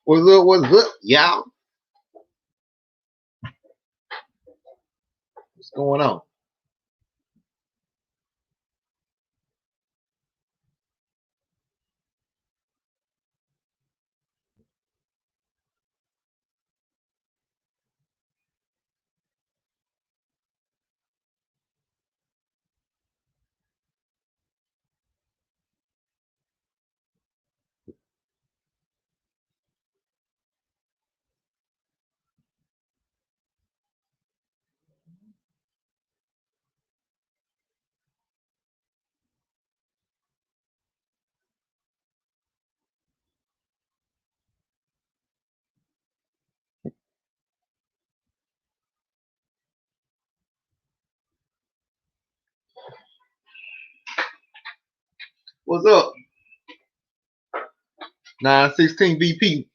What's up? What's up, y'all? What's going on? What's up? 916 VP.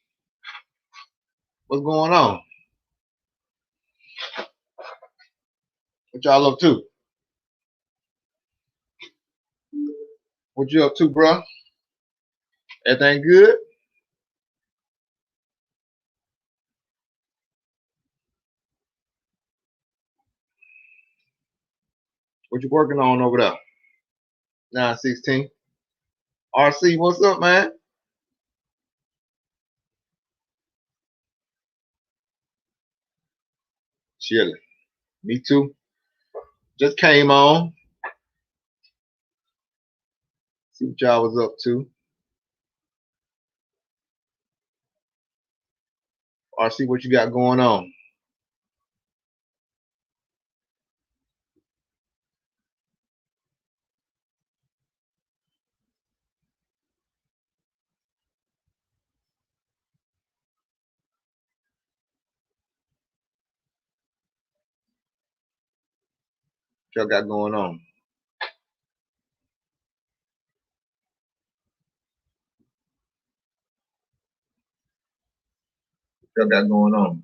What's going on? What y'all up to? What you up to, bro? Everything good? What you working on over there? 916. RC, what's up, man? Chilling. Me too. Just came on. See what y'all was up to. RC, what you got going on? What y'all got going on? What y'all got going on?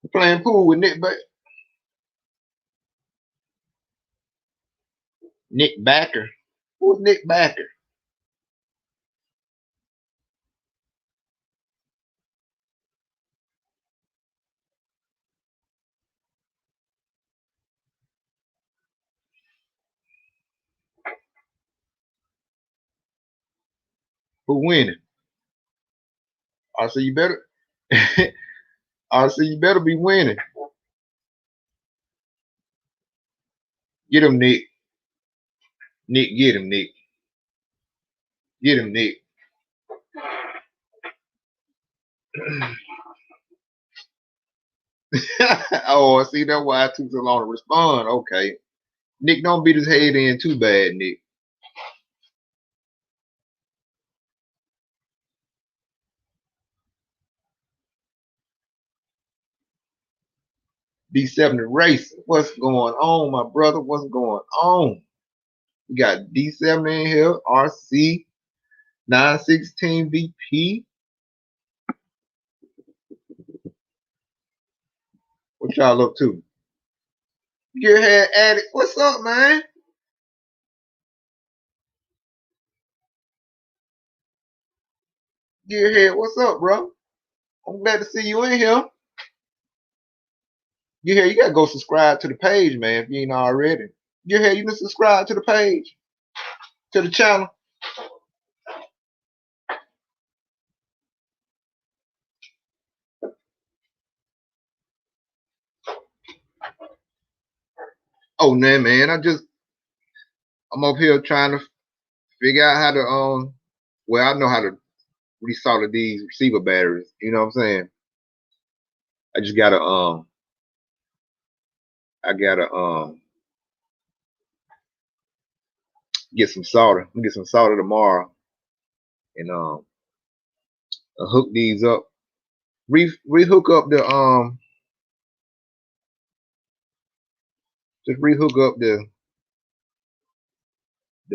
You playing pool with Nick Backer. Who's Nick Backer? Who winning? RC, you better. RC, you better be winning. Get him, Nick. Nick, get him, Nick. Get him, Nick. Oh, see, that's why I took so long to respond. Okay. Nick, don't beat his head in too bad, Nick. D70 race. What's going on, my brother? What's going on? We got D70 in here, RC, 916 VP. What y'all up to? Gearhead Addict. What's up, man? Gearhead, what's up, bro? I'm glad to see you in here. Gearhead, you gotta go subscribe to the page, man, if you ain't already. Gearhead, you can subscribe to the page, to the channel. Oh, nah, man. I'm up here trying to figure out how to well, I know how to resolder these receiver batteries. You know what I'm saying? I just gotta I gotta get some solder. I'm gonna get some solder tomorrow and hook these up. Rehook up the just rehook up the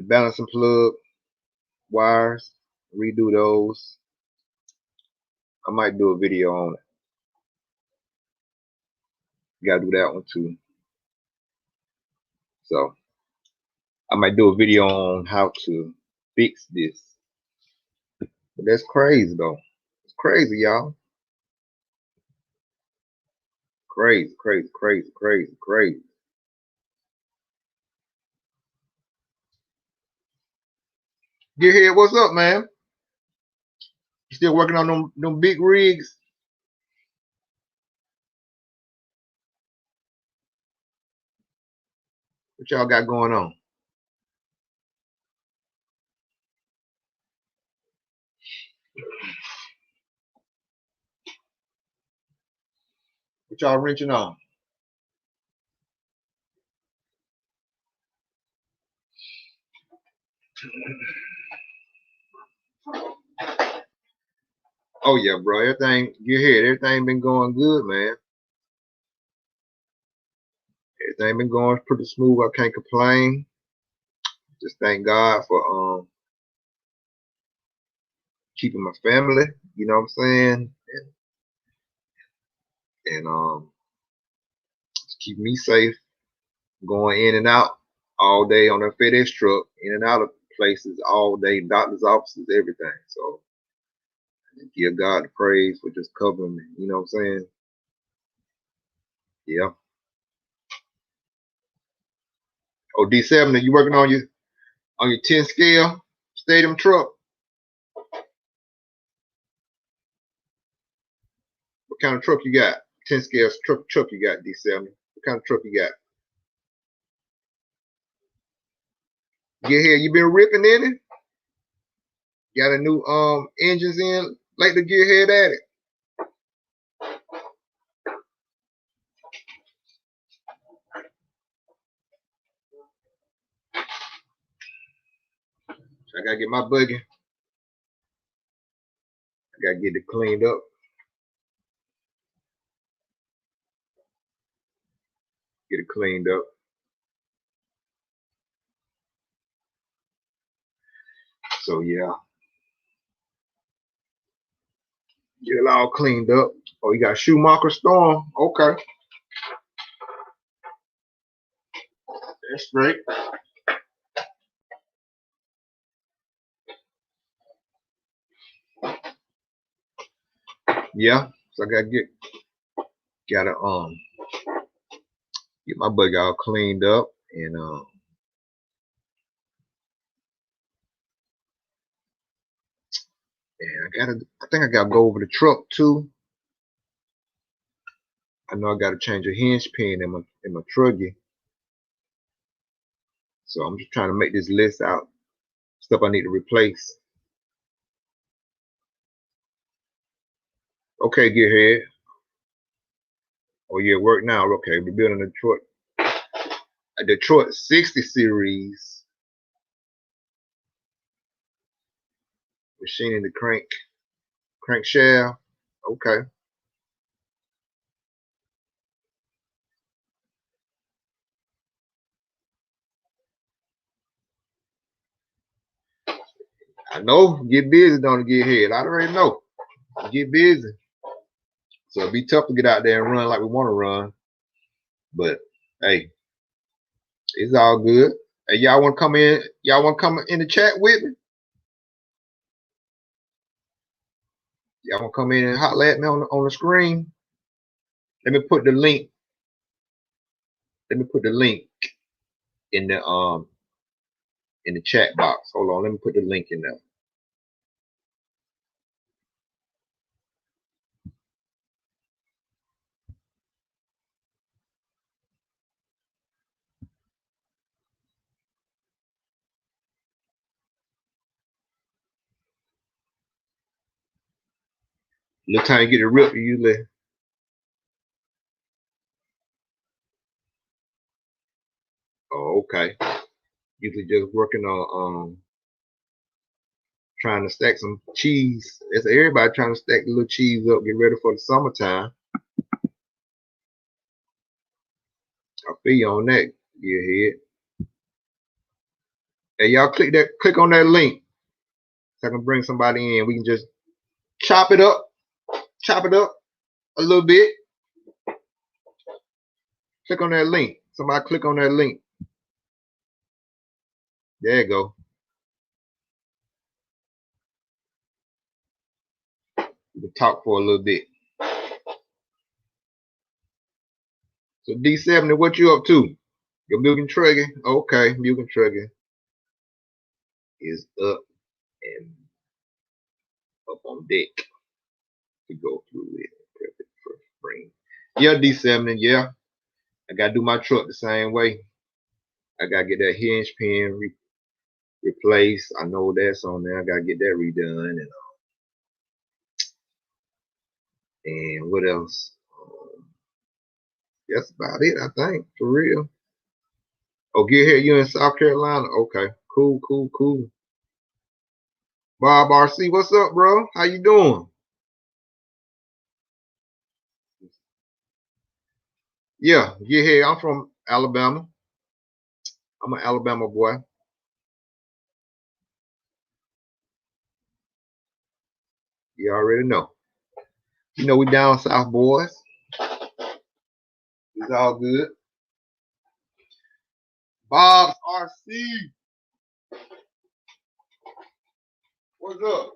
balancing plug, wires, redo those. I might do a video on it. Gotta do that one too. So I might do a video on how to fix this. But that's crazy though. It's crazy, y'all. Crazy, crazy, crazy, crazy, crazy. Gearhead, what's up, man? You still working on them big rigs? What y'all got going on? What y'all wrenching on? Oh yeah, bro. Everything, Gearhead, everything been going good, man. Everything been going pretty smooth. I can't complain. Just thank God for keeping my family, you know what I'm saying? And just keep me safe, going in and out all day on a FedEx truck, in and out of places all day, doctor's offices, everything. So give God the praise for just covering me, you know what I'm saying? Yeah. Oh, D7, you working on your 10 scale stadium truck? What kind of truck you got? 10 scale truck you got, D7. What kind of truck you got? Get here, you been ripping in it? Got a new engines in, like the gearhead at it. I gotta get my buggy. I gotta get it cleaned up. Get it cleaned up. So yeah. Get it all cleaned up. Oh, you got Schumacher Storm. Okay. That's great. Yeah. So I gotta get my buggy all cleaned up and I think I gotta go over the truck too. I know I gotta change a hinge pin in my truggy. So I'm just trying to make this list out. Stuff I need to replace. Okay, gearhead. Oh yeah, work now. Okay, we're building a Detroit 60 series. Machining the crankshaft. Okay. I know. Get busy, don't get ahead. I already know. Get busy. So it'd be tough to get out there and run like we want to run. But hey, it's all good. Hey, y'all want to come in? Y'all want to come in the chat with me? Y'all want to come in and holler at me on the screen? Let me put the link. Let me put the link in the chat box. Hold on. Let me put the link in there. Little time you get it ripped, you usually. Oh, okay. Usually just working on trying to stack some cheese. It's everybody trying to stack the little cheese up, get ready for the summertime. I feel you on that, gearhead. Hey, y'all click on that link. So I can bring somebody in. We can just chop it up a little bit. Click on that link. Somebody click on that link. There you go. We can talk for a little bit. So D70, what you up to? Your milking trigger? Okay, milking trigger is up and up on deck to go through it. Perfect for spring. Yeah, D70, yeah. I gotta do my truck the same way. I gotta get that hinge pin replaced. I know that's on there. I gotta get that redone and what else? That's about it, I think, for real. Oh, get here, you in South Carolina? Okay, cool. Bob RC, what's up, bro? How you doing? Yeah, get here. I'm from Alabama. I'm an Alabama boy. You already know. You know we down south, boys. It's all good. Bob RC, what's up?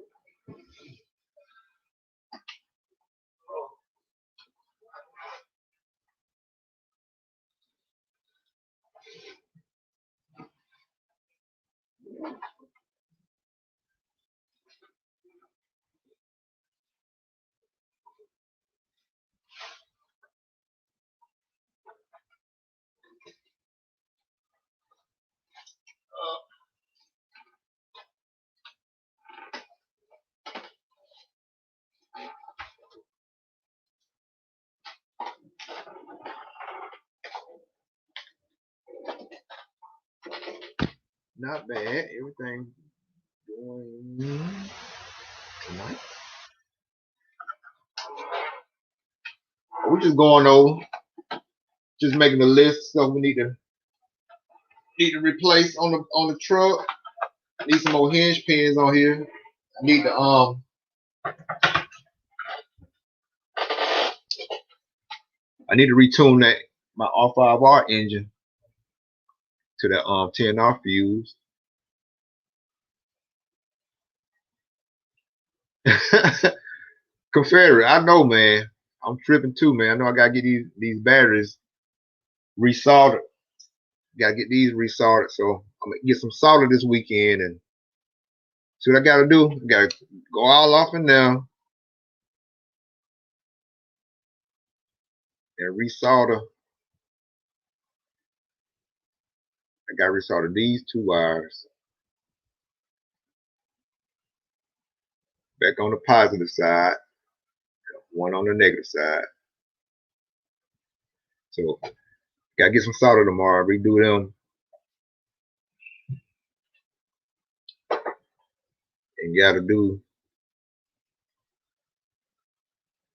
Not bad. Everything going tonight. We're just going over, just making a list of stuff we need to replace on the truck. Need some more hinge pins on here. I need to retune that my R5R engine to that 10R fuse. Confederate, I know, man. I'm tripping too, man. I know I gotta get these batteries resoldered. Gotta get these resoldered. So I'm gonna get some solder this weekend and see what I gotta do. I gotta go all off and down and resolder. I gotta resolder these two wires back on the positive side, one on the negative side. So gotta get some solder tomorrow, redo them, and gotta do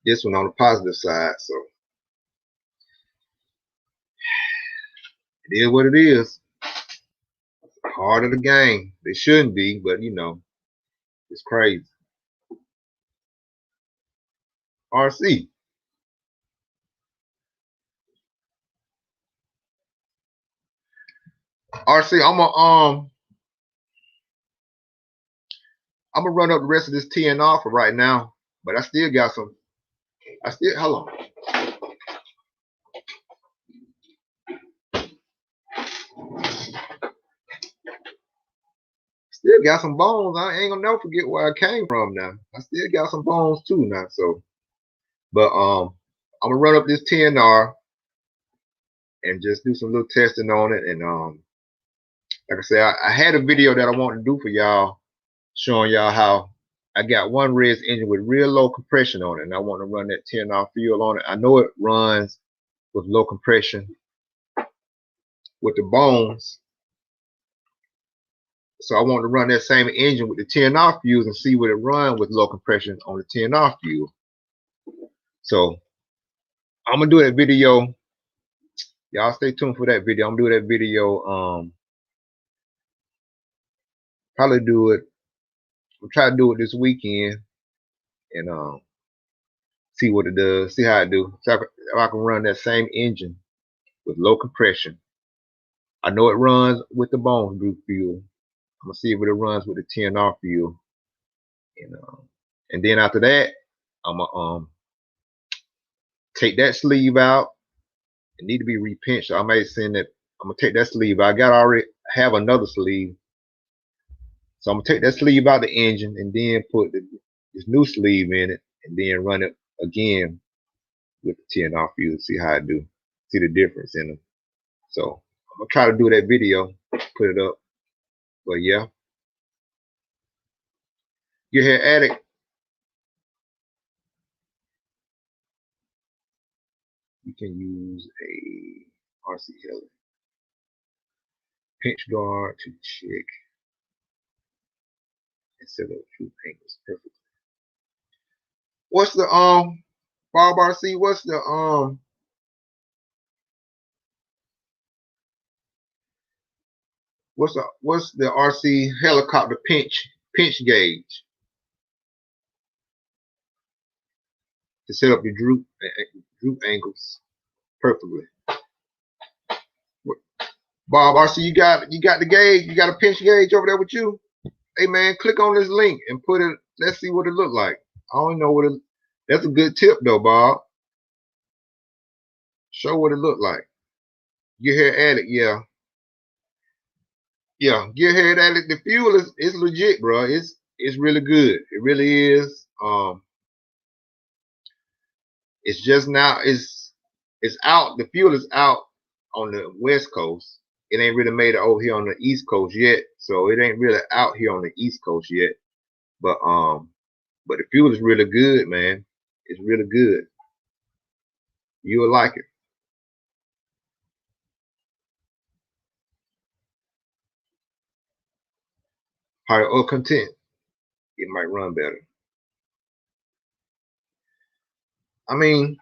this one on the positive side. So it is what it is. Part of the game. They shouldn't be, but you know, it's crazy. RC. RC, I'm gonna run up the rest of this TNR for right now, but I still got some. Hold on. Still got some bones. I ain't gonna never forget where I came from now. I still got some bones too now. So, but I'm gonna run up this TNR and just do some little testing on it. And like I said, I had a video that I wanted to do for y'all, showing y'all how I got one res engine with real low compression on it, and I want to run that 10R fuel on it. I know it runs with low compression with the bones, so I want to run that same engine with the 10R fuels and see what it runs with low compression on the 10R fuel. So I'm gonna do that video. Y'all stay tuned for that video. I'm gonna do that video. Probably do it I'm trying to do it this weekend and see what it does, see how it do. So if I can run that same engine with low compression. I know it runs with the Bones Brew fuel. I'm gonna see if it runs with the TNR fuel. And then after that, I'm gonna take that sleeve out. It need to be repinched. So I may send it. I'm gonna take that sleeve out. I got already have another sleeve. So I'm gonna take that sleeve out the engine and then put this new sleeve in it and then run it again with the TNR fuel. See how I do. See the difference in them. So I'm gonna try to do that video, put it up. But yeah. Get here, addict. You can use a RC Heli pinch guard to check and set up troop angles perfectly. What's the Bob RC? What's the RC helicopter pinch gauge to set up your droop angles perfectly? Bob RC, you got the gauge, you got a pinch gauge over there with you? Hey man, click on this link and put it. Let's see what it look like. I don't know what it. That's a good tip though, Bob. Show what it look like. Get here at it, yeah. Yeah, get here at it. The fuel is legit, bro. It's really good. It really is. It's just now it's out. The fuel is out on the West Coast. It ain't really made it over here on the East Coast yet. So it ain't really out here on the East Coast yet. But the fuel is really good, man. It's really good. You'll like it. Higher oil content, it might run better. I mean,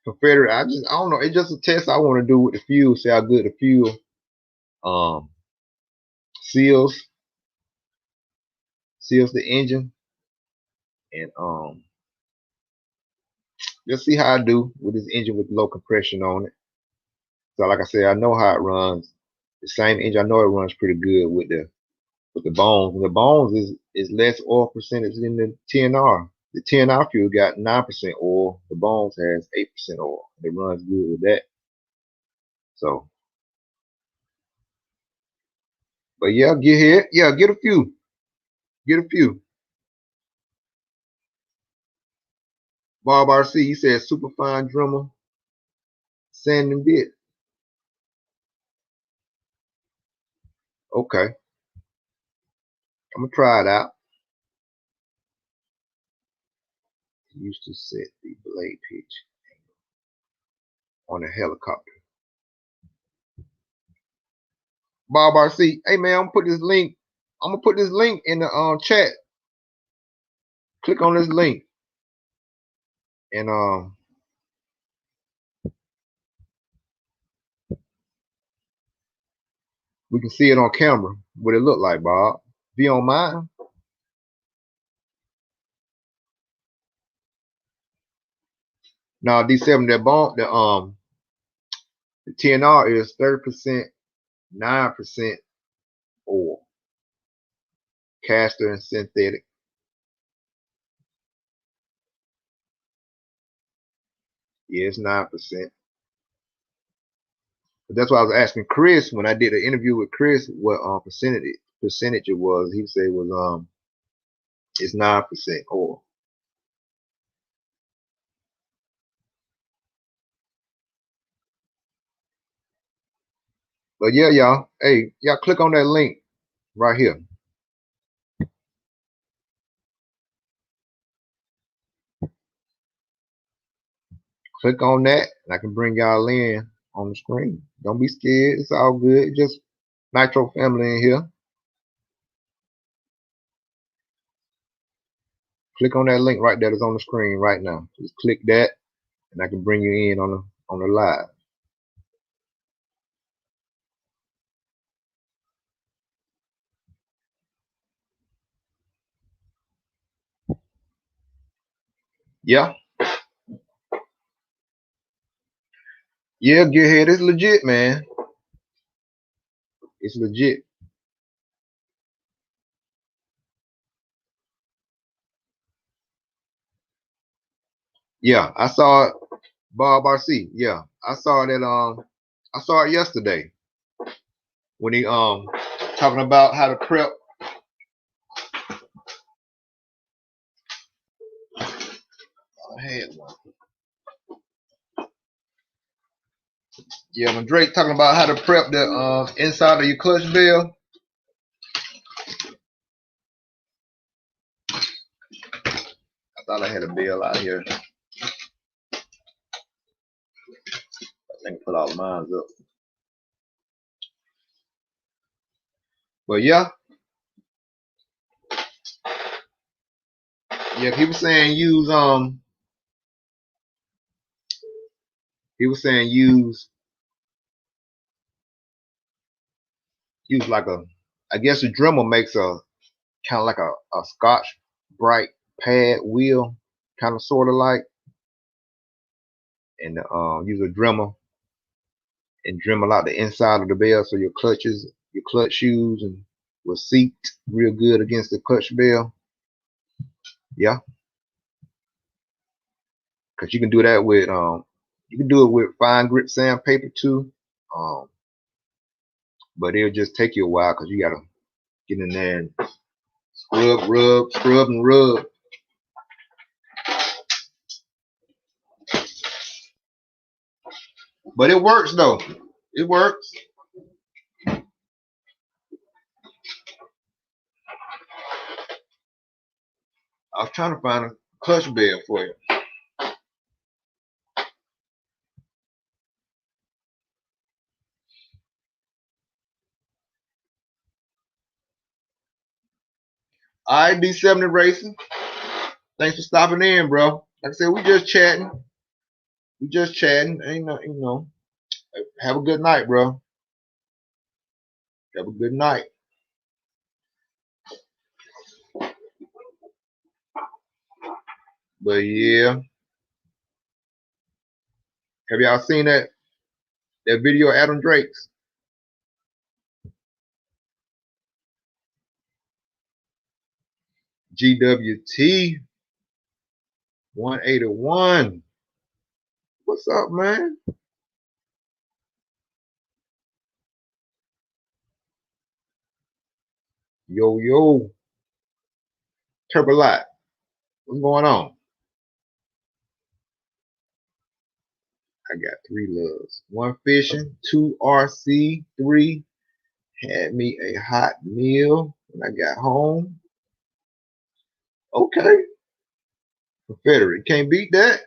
Confederate, I don't know. It's just a test I want to do with the fuel, see how good the fuel seals the engine, and just see how I do with this engine with low compression on it. So like I said, I know how it runs. The same engine, I know it runs pretty good with the Bones. And the Bones is less oil percentage than the TNR. The TNR fuel got 9% oil. The Bones has 8% oil. It runs good with that. So, but yeah, get here. Yeah, get a few. Get a few. Bob RC, he said super fine drummer, sanding bit. Okay. I'm gonna try it out. Used to set the blade pitch on a helicopter. Bob RC, hey man, I'm gonna put this link. I'm gonna put this link in the chat. Click on this link, and we can see it on camera. What it look like, Bob? If you don't mind. Now D7, the TNR is 30%, 9% oil, castor and synthetic. Yeah, it's 9%. But that's why I was asking Chris when I did an interview with Chris what percentage it was. He said it was it's 9% oil. But yeah, y'all. Hey, y'all click on that link right here. Click on that, and I can bring y'all in on the screen. Don't be scared. It's all good. Just Nitro family in here. Click on that link right there that's on the screen right now. Just click that, and I can bring you in on the live. Yeah. Yeah, Gearhead is legit, man. It's legit. Yeah, I saw it. Bob RC. Yeah, I saw that. I saw it yesterday when he talking about how to prep. I had one. Yeah, when Drake talking about how to prep the inside of your clutch bell. I thought I had a bell out here. I think I put all mine up. But yeah, he was saying use like a, I guess the Dremel makes a kind of like a Scotch Brite pad wheel, kind of sort of like, and use a Dremel and Dremel out the inside of the bell so your clutch shoes and will seat real good against the clutch bell. Yeah, because you can do that with you can do it with fine grit sandpaper too. Um, but it'll just take you a while because you gotta get in there and scrub and rub. But it works though. It works. I was trying to find a clutch bell for you. All right, D70 Racing. Thanks for stopping in, bro. Like I said, we just chatting. We just chatting. Ain't no, you know. Have a good night, bro. Have a good night. But yeah, have y'all seen that video of Adam Drake's? GWT 181. What's up, man? Yo, yo. Turbolite. What's going on? I got 3 loves. 1 fishing, 2 RC, 3 had me a hot meal when I got home. Okay. Confederate. Can't beat that.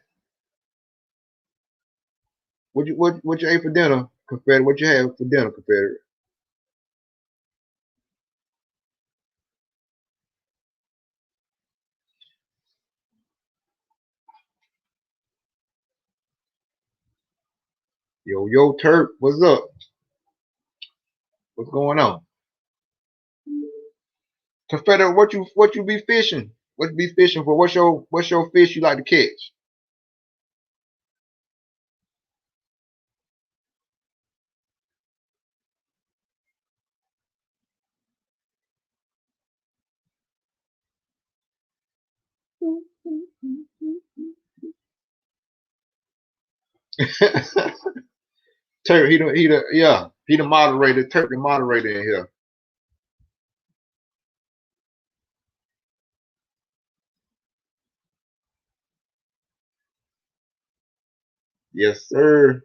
What you ate for dinner, Confederate? What you had for dinner, Confederate? Yo, yo, Turk, what's up? What's going on? Confederate, what you be fishing? What you be fishing for? What's your fish you like to catch? Turk, he the moderator. Turk the moderator in here. Yes, sir.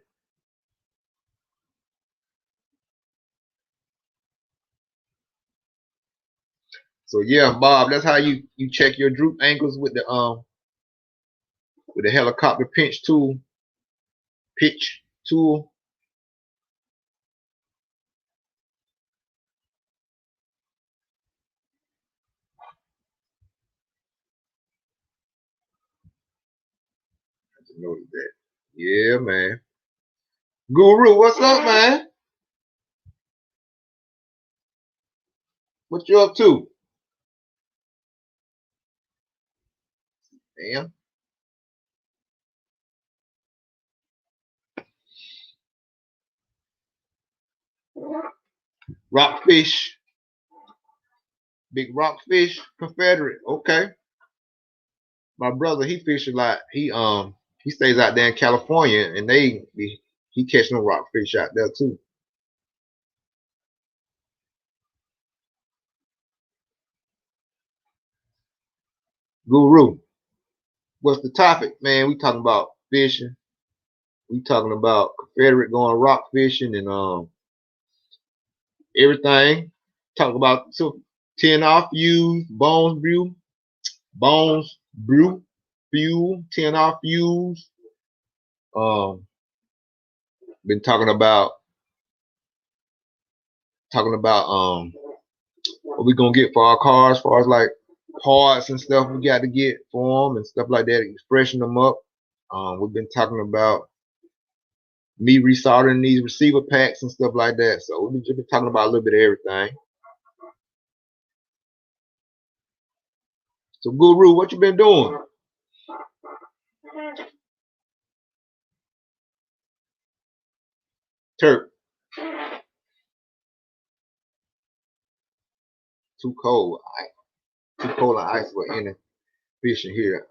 So yeah, Bob, that's how you check your droop angles with the helicopter pitch tool. I just noticed that. Yeah, man. Guru, what's up, man? What you up to? Damn. Rockfish, big rockfish, Confederate. Okay. My brother, he fish a lot. He stays out there in California, and he catching them rockfish out there too. Guru, what's the topic, man? We talking about fishing. We talking about Confederate going rock fishing and everything. Talk about so 10 off use, bones brew, fuel, 10 off use. Um, been talking about what we gonna get for our cars, as far as like parts and stuff we got to get for them and stuff like that, freshen them up. We've been talking about me resoldering these receiver packs and stuff like that. So we've just been talking about a little bit of everything. So Guru, what you been doing? Turk, too cold. Too cold and ice for any fishing here.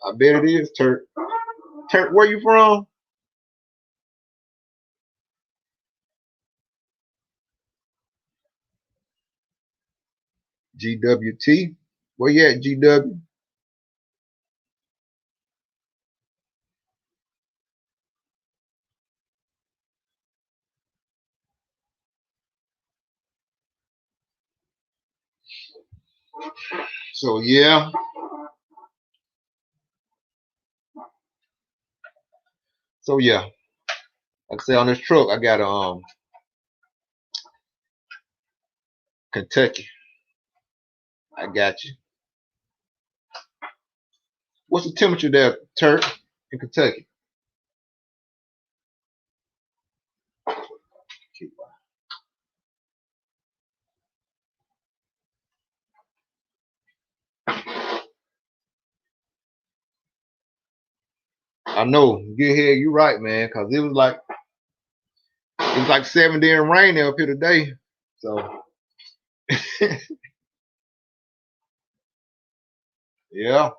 I bet it is, Turk. Turk, where you from? GWT. Where you at, GW? So yeah. So yeah. Like I say on this truck, I got Kentucky. I got you. What's the temperature there, Turk, in Kentucky? I know. Get here, you right, man, because it was like 70 and rain up here today. So yeah.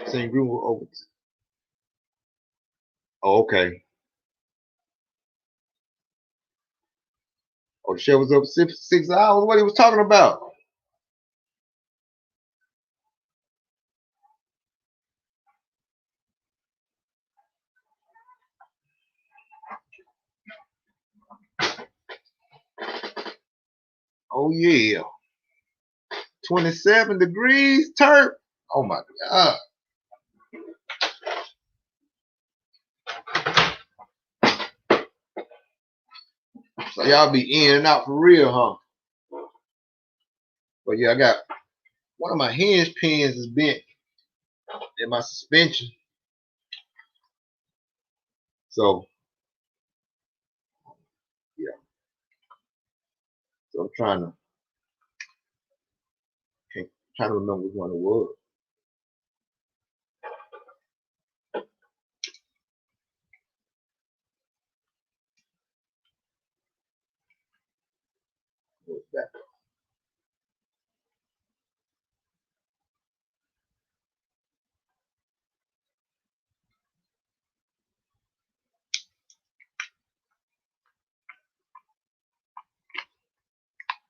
St. Groove over. Oh, okay. Oh, the show was up 6 hours. What he was talking about? Oh yeah. 27 degrees, Turk. Oh my God. So y'all be in and out for real, huh? But yeah, I got one of my hinge pins is bent in my suspension. So yeah. So I'm trying to remember which one it was.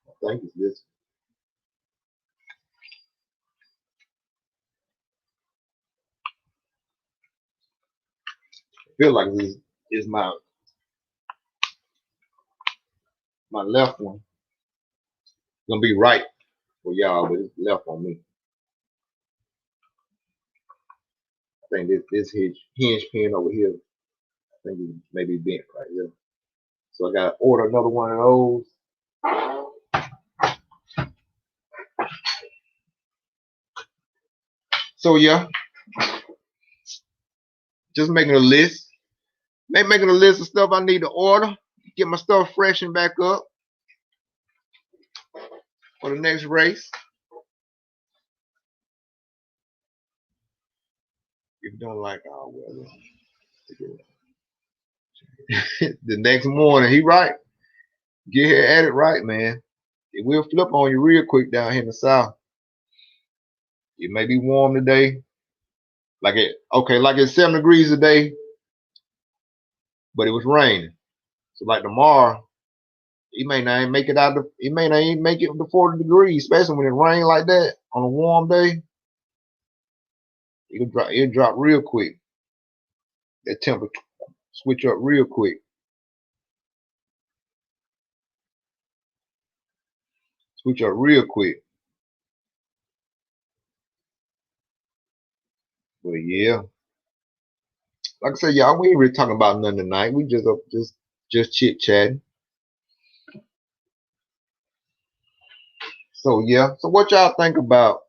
I think it's this. I feel like this is my left one. It's gonna be right for y'all, but it's left on me. I think this hinge pin over here, I think it maybe bent right here. So I gotta order another one of those. So yeah, just making a list. Making a list of stuff I need to order. Get my stuff freshened back up for the next race. If you don't like our weather, The next morning, he right. Get here at it right, man. It will flip on you real quick down here in the south. It may be warm today. Like it's 7 degrees today, but it was raining. So like tomorrow, he may not even make it out. He may not even make it to 40 degrees, especially when it rains like that on a warm day. It'll drop real quick. That temperature switch up real quick. Switch up real quick. But yeah, like I said, y'all, we ain't really talking about nothing tonight. We just chit chatting. So yeah. So what y'all think about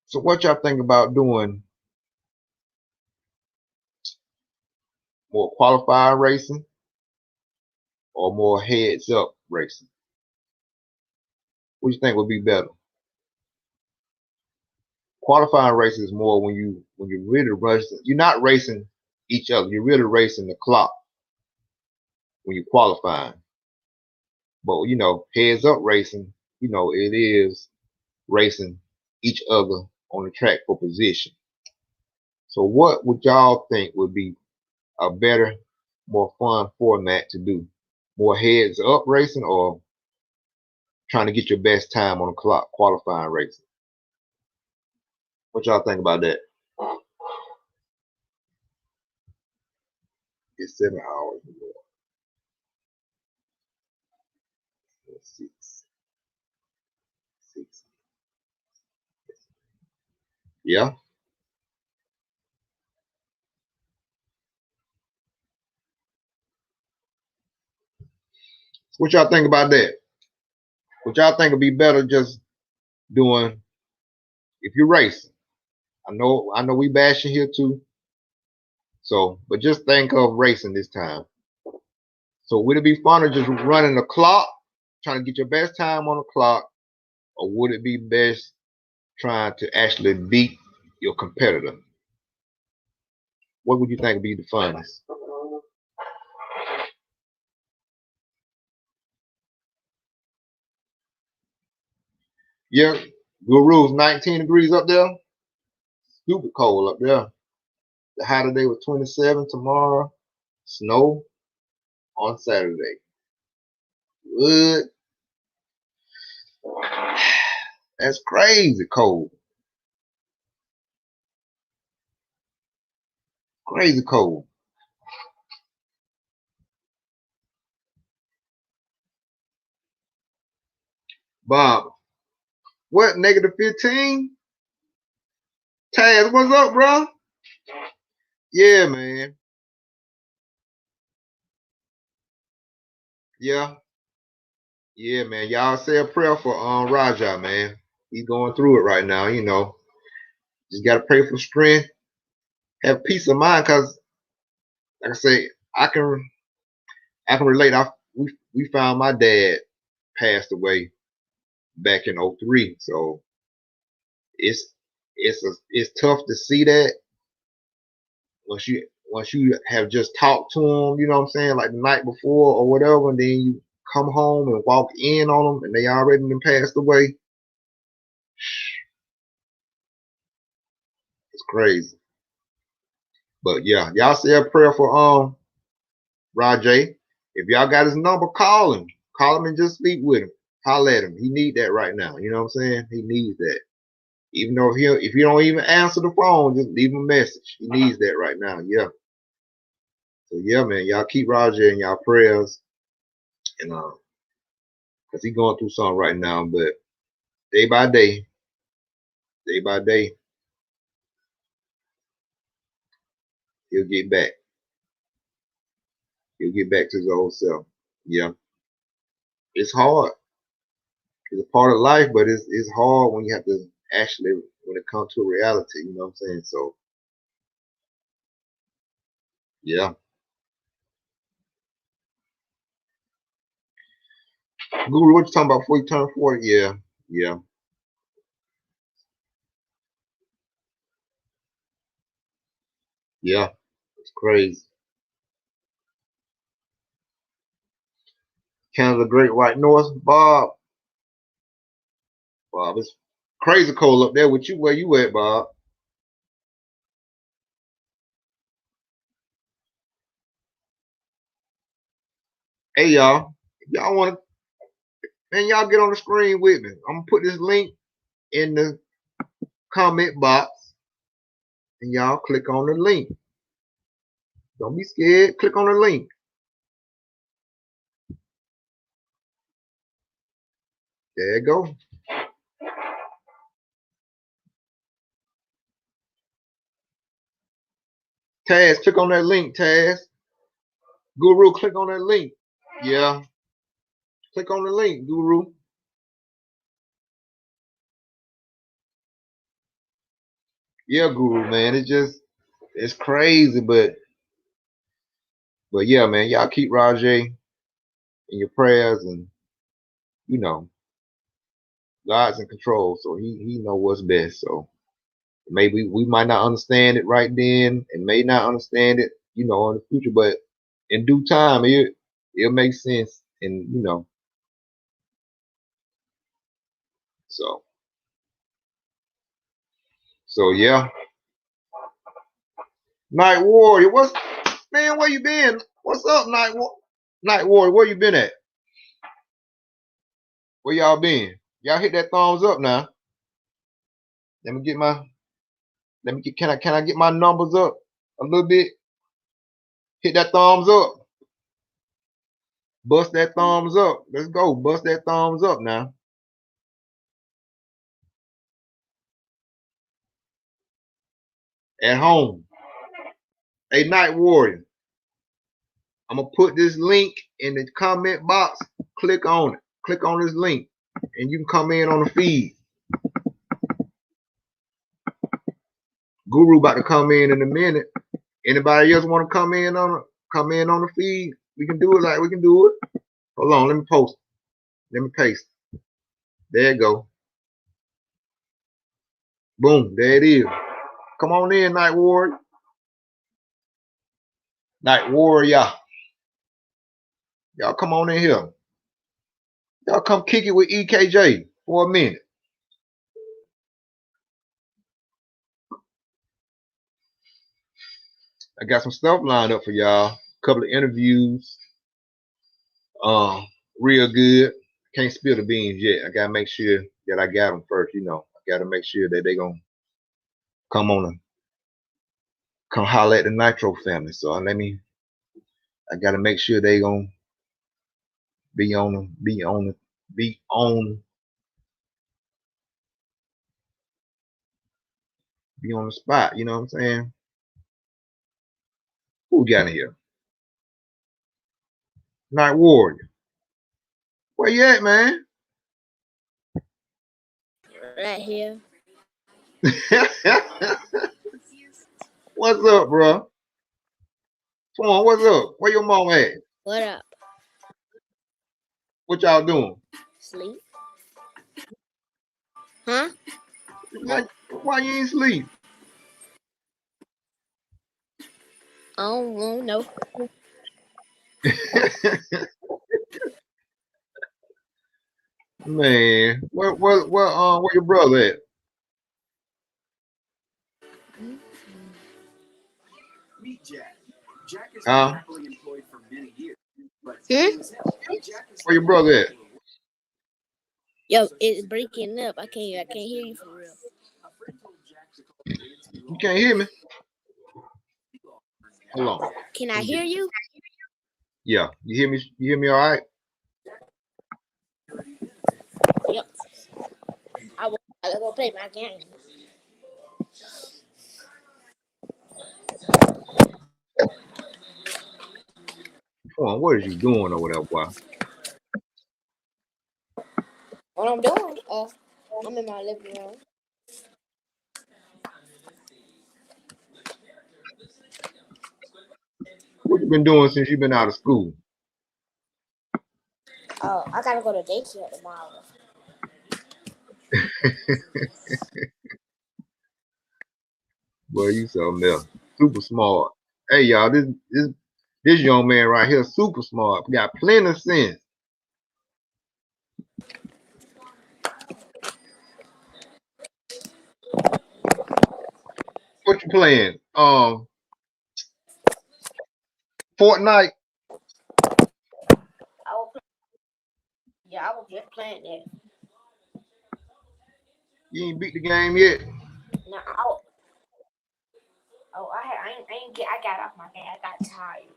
So what y'all think about doing more qualifying racing or more heads up racing? What you think would be better? Qualifying racing is more when you're really racing. You're not racing each other. You're really racing the clock when you're qualifying. But heads up racing, it is racing each other on the track for position. So what would y'all think would be a better, more fun format to do? More heads up racing or trying to get your best time on the clock qualifying racing? What y'all think about that? It's 7 hours. Six. Yeah. What y'all think about that? What y'all think would be better just doing if you're racing? I know we bashing here too. So, but just think of racing this time. So would it be funner just running the clock, trying to get your best time on the clock, or would it be best trying to actually beat your competitor? What would you think would be the funnest? Yeah, Guru's 19 degrees up there. Super cold up there. The high today was 27. Tomorrow, snow on Saturday. Wood. That's crazy cold. Crazy cold. Bob, what, negative 15? Taz, what's up, bro? Yeah, man. Yeah. Yeah, man. Y'all say a prayer for Raja, man. He's going through it right now, Just gotta pray for strength, have peace of mind, cause like I say, I can relate. We found my dad passed away back in '03, so it's it's tough to see that once you have just talked to him, you know what I'm saying, like the night before or whatever, and then you come home and walk in on them and they already been passed away. It's crazy. But yeah, y'all say a prayer for Rajay. If y'all got his number, call him. Call him and just speak with him. Holler at him. He need that right now. You know what I'm saying? He needs that. Even though if you don't even answer the phone, just leave him a message. He needs that right now. Yeah. So yeah, man, y'all keep Roger in y'all prayers, and cause he going through something right now. But day by day, day by day, he'll get back. He'll get back to his old self. Yeah. It's hard. It's a part of life, but it's hard when you have to actually when it comes to reality. You know what I'm saying? So yeah. Guru, what you talking about before you turn 40? Yeah, yeah. Yeah, it's crazy. Canada Great White North, Bob. Bob, it's crazy cold up there with you. Where you at, Bob? Hey, y'all. If y'all want to, man, y'all get on the screen with me. I'm gonna put this link in the comment box, and y'all click on the link. Don't be scared. Click on the link. There you go. Taz, click on that link, Taz. Guru, click on that link. Yeah. Click on the link, Guru. Yeah, Guru, man. It's crazy, but yeah, man, y'all keep Rajay in your prayers, and you know, God's in control, so he know what's best. So maybe we might not understand it right then, and may not understand it, in the future, but in due time, it'll make sense, and so yeah. Night Warrior, where you been? What's up, Night Warrior? Where you been at? Where y'all been? Y'all hit that thumbs up now. Let me get my can I get my numbers up a little bit? Hit that thumbs up. Bust that thumbs up. Let's go. Bust that thumbs up now. At home. Hey, Night Warrior. I'm gonna put this link in the comment box. Click on it. Click on this link, and you can come in on the feed. Guru about to come in a minute. Anybody else want to come in on the feed? We can do it like we can do it. Hold on, let me post. Let me paste. There you go. Boom, there it is. Come on in, Night Warrior. Night Warrior. Y'all come on in here. Y'all come kick it with EKJ for a minute. I got some stuff lined up for y'all. A couple of interviews. Real good. Can't spill the beans yet. I gotta make sure that I got them first. I gotta make sure that they gonna come holler at the Nitro family. So I gotta make sure they gonna be on the spot. You know what I'm saying? Who we got in here? Night Warrior. Where you at, man? Right here. What's up, bro? Come on, what's up? Where your mom at? What up? What y'all doing? Sleep. Huh? Why you ain't sleep? I don't know. Man, where your brother at? Huh? Where your brother at? Yo, it's breaking up. I can't hear you for real. You can't hear me? Hold on. Can I hear you? Yeah, you hear me? You hear me all right? Yep. I gotta go play my game. Come on, what is you doing over there, boy? What I'm doing? I'm in my living room. What you been doing since you been out of school? Oh, I gotta go to daycare tomorrow. Boy, you something else. Super smart. Hey y'all, this young man right here, super smart. Got plenty of sense. What you playing? Fortnite. Yeah, I was just playing that. You ain't beat the game yet. No, I ain't get. I got off my game. I got tired.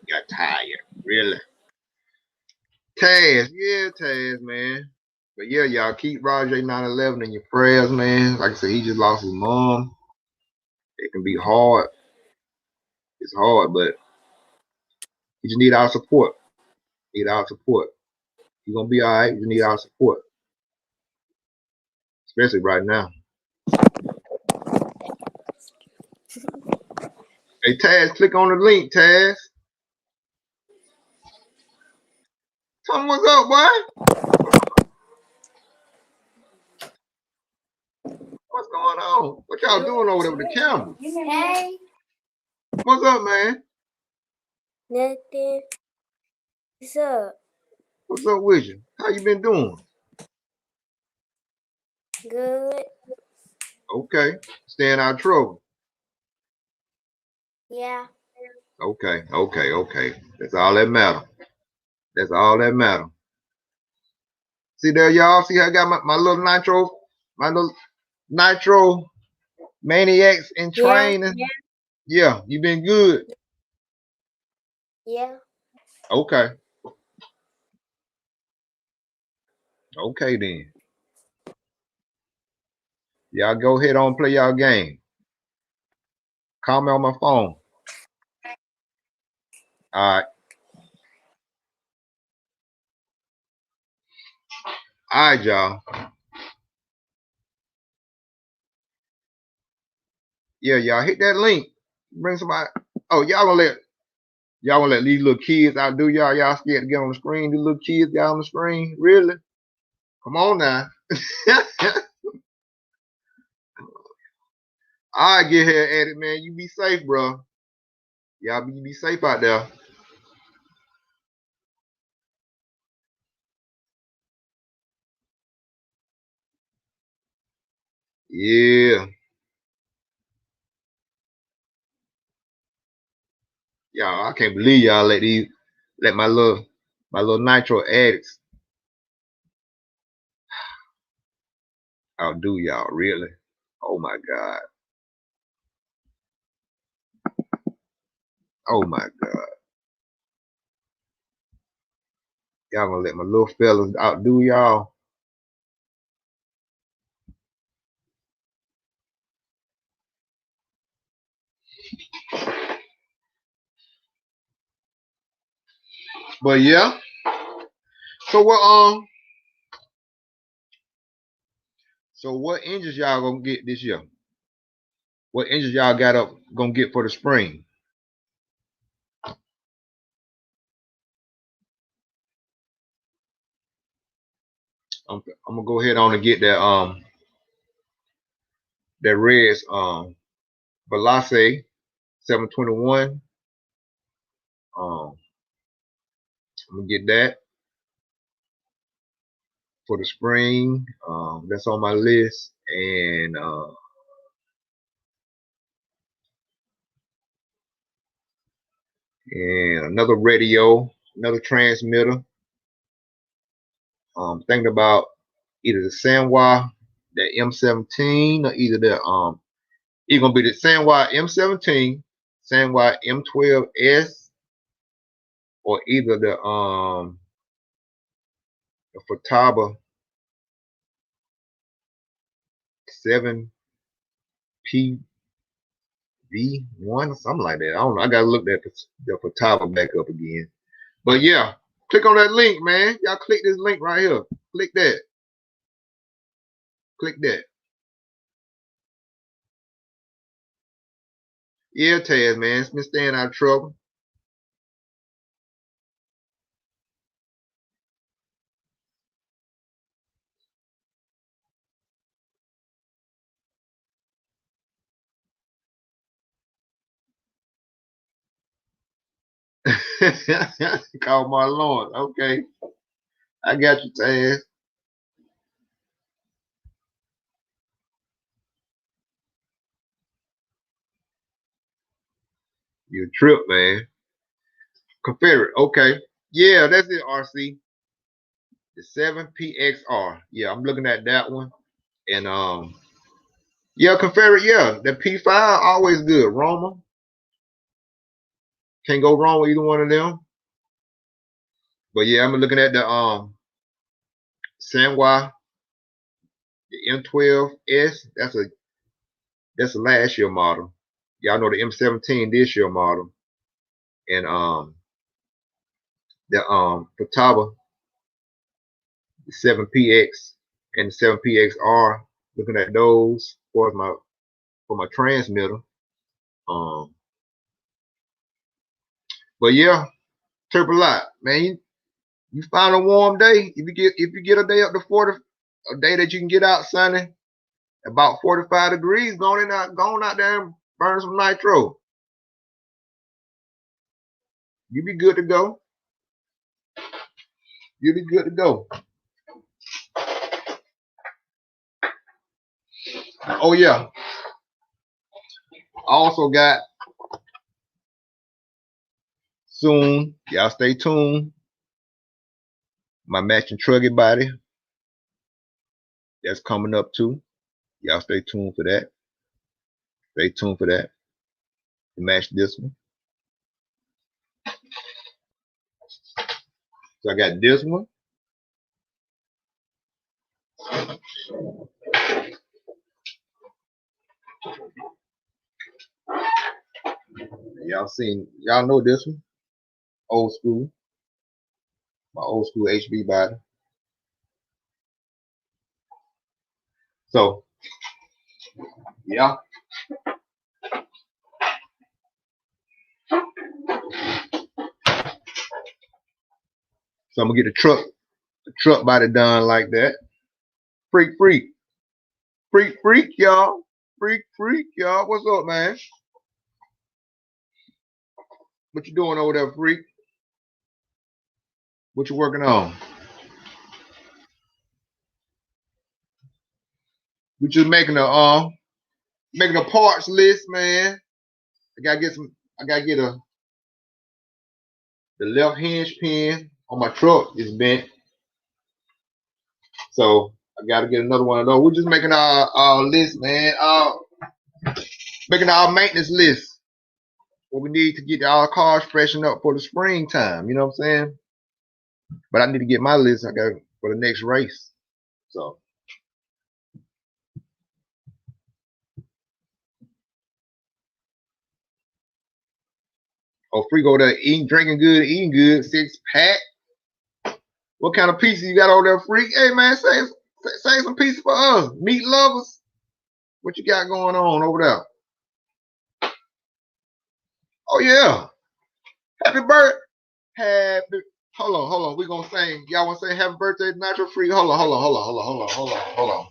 Got tired, really. Taz, yeah, Taz, man. But yeah, y'all keep Rajay 911 in your prayers, man. Like I said, he just lost his mom. It can be hard. It's hard, but he just need our support. Need our support. He's gonna be all right. We need our support, especially right now. Hey, Taz, click on the link, Taz. Tell me what's up, boy. What's going on? What y'all doing over there with the camera? Hey. What's up, man? Nothing. What's up? What's up with you? How you been doing? Good. Okay. Staying out of trouble. Yeah. Okay. That's all that matter. That's all that matter. See there, y'all? See how I got my little nitro maniacs in training? Yeah, you been good. Yeah. Okay. Okay then. Y'all go ahead on play y'all game. Call me on my phone. All right. All right, y'all. Yeah, y'all hit that link. Bring somebody. Oh, y'all gonna let these little kids outdo y'all. Y'all scared to get on the screen. These little kids got on the screen. Really? Come on now. All right, get here at it, man. You be safe, bro. Y'all be safe out there. Yeah. Y'all, I can't believe y'all let my little nitro addicts outdo y'all, really. Oh my God. Oh my God. Y'all gonna let my little fellas outdo y'all. But yeah. So what injuries y'all gonna get this year? What injuries y'all got up gonna get for the spring? I'm gonna go ahead on and get that Reds Velase 721. I'm gonna get that for the spring. That's on my list. And another radio, another transmitter. Thinking about either the Sanwa, the M17, or either it's gonna be the Sanwa M17, Sanwa M12S, or either the Futaba 7PV1 or something like that. I don't know. I gotta look that the Futaba back up again. But yeah, click on that link, man. Y'all click this link right here. Click that. Click that. Yeah, Taz, man. It's been staying out of trouble. Call my Lord. Okay. I got you, Taz. You trip, man. Confederate. Okay. Yeah, that's it, RC. The 7PXR. Yeah, I'm looking at that one. And yeah, Confederate, yeah. The P5 always good. Roma. Can't go wrong with either one of them. But yeah, I'm looking at the Sanwa, the M12S. That's a last year model. Y'all know the M17 this year model. And the Futaba, the 7PX and the 7PXR. Looking at those for my transmitter. But yeah, triple lot, man. You find a warm day. If you get a day up to 40, a day that you can get out sunny, about 45 degrees, going out there and burn some nitro. You be good to go. You'll be good to go. Oh yeah. I also got soon. Y'all stay tuned. My matching truggy body. That's coming up too. Y'all stay tuned for that. Stay tuned for that. To match this one. So I got this one. Y'all know this one. Old school. My old school HB body. So, yeah. So I'm gonna get the truck body done like that. Freak, y'all. Freak, y'all. What's up, man? What you doing over there, freak? What you working on? We just making a parts list, man. I gotta get the left hinge pin on my truck is bent. So I gotta get another one of those. We're just making our list, man. Making our maintenance list. What we need to get our cars freshened up for the springtime. You know what I'm saying? But I need to get my list. I got for the next race. So. Oh, free go there eating, drinking good, eating good, 6-pack. What kind of pizza you got over there, freak? Hey man, save some pizza for us, meat lovers. What you got going on over there? Oh yeah, happy birthday. Hold on. We gonna sing. Y'all wanna say happy birthday to Natural Freak? Hold on. Hold on.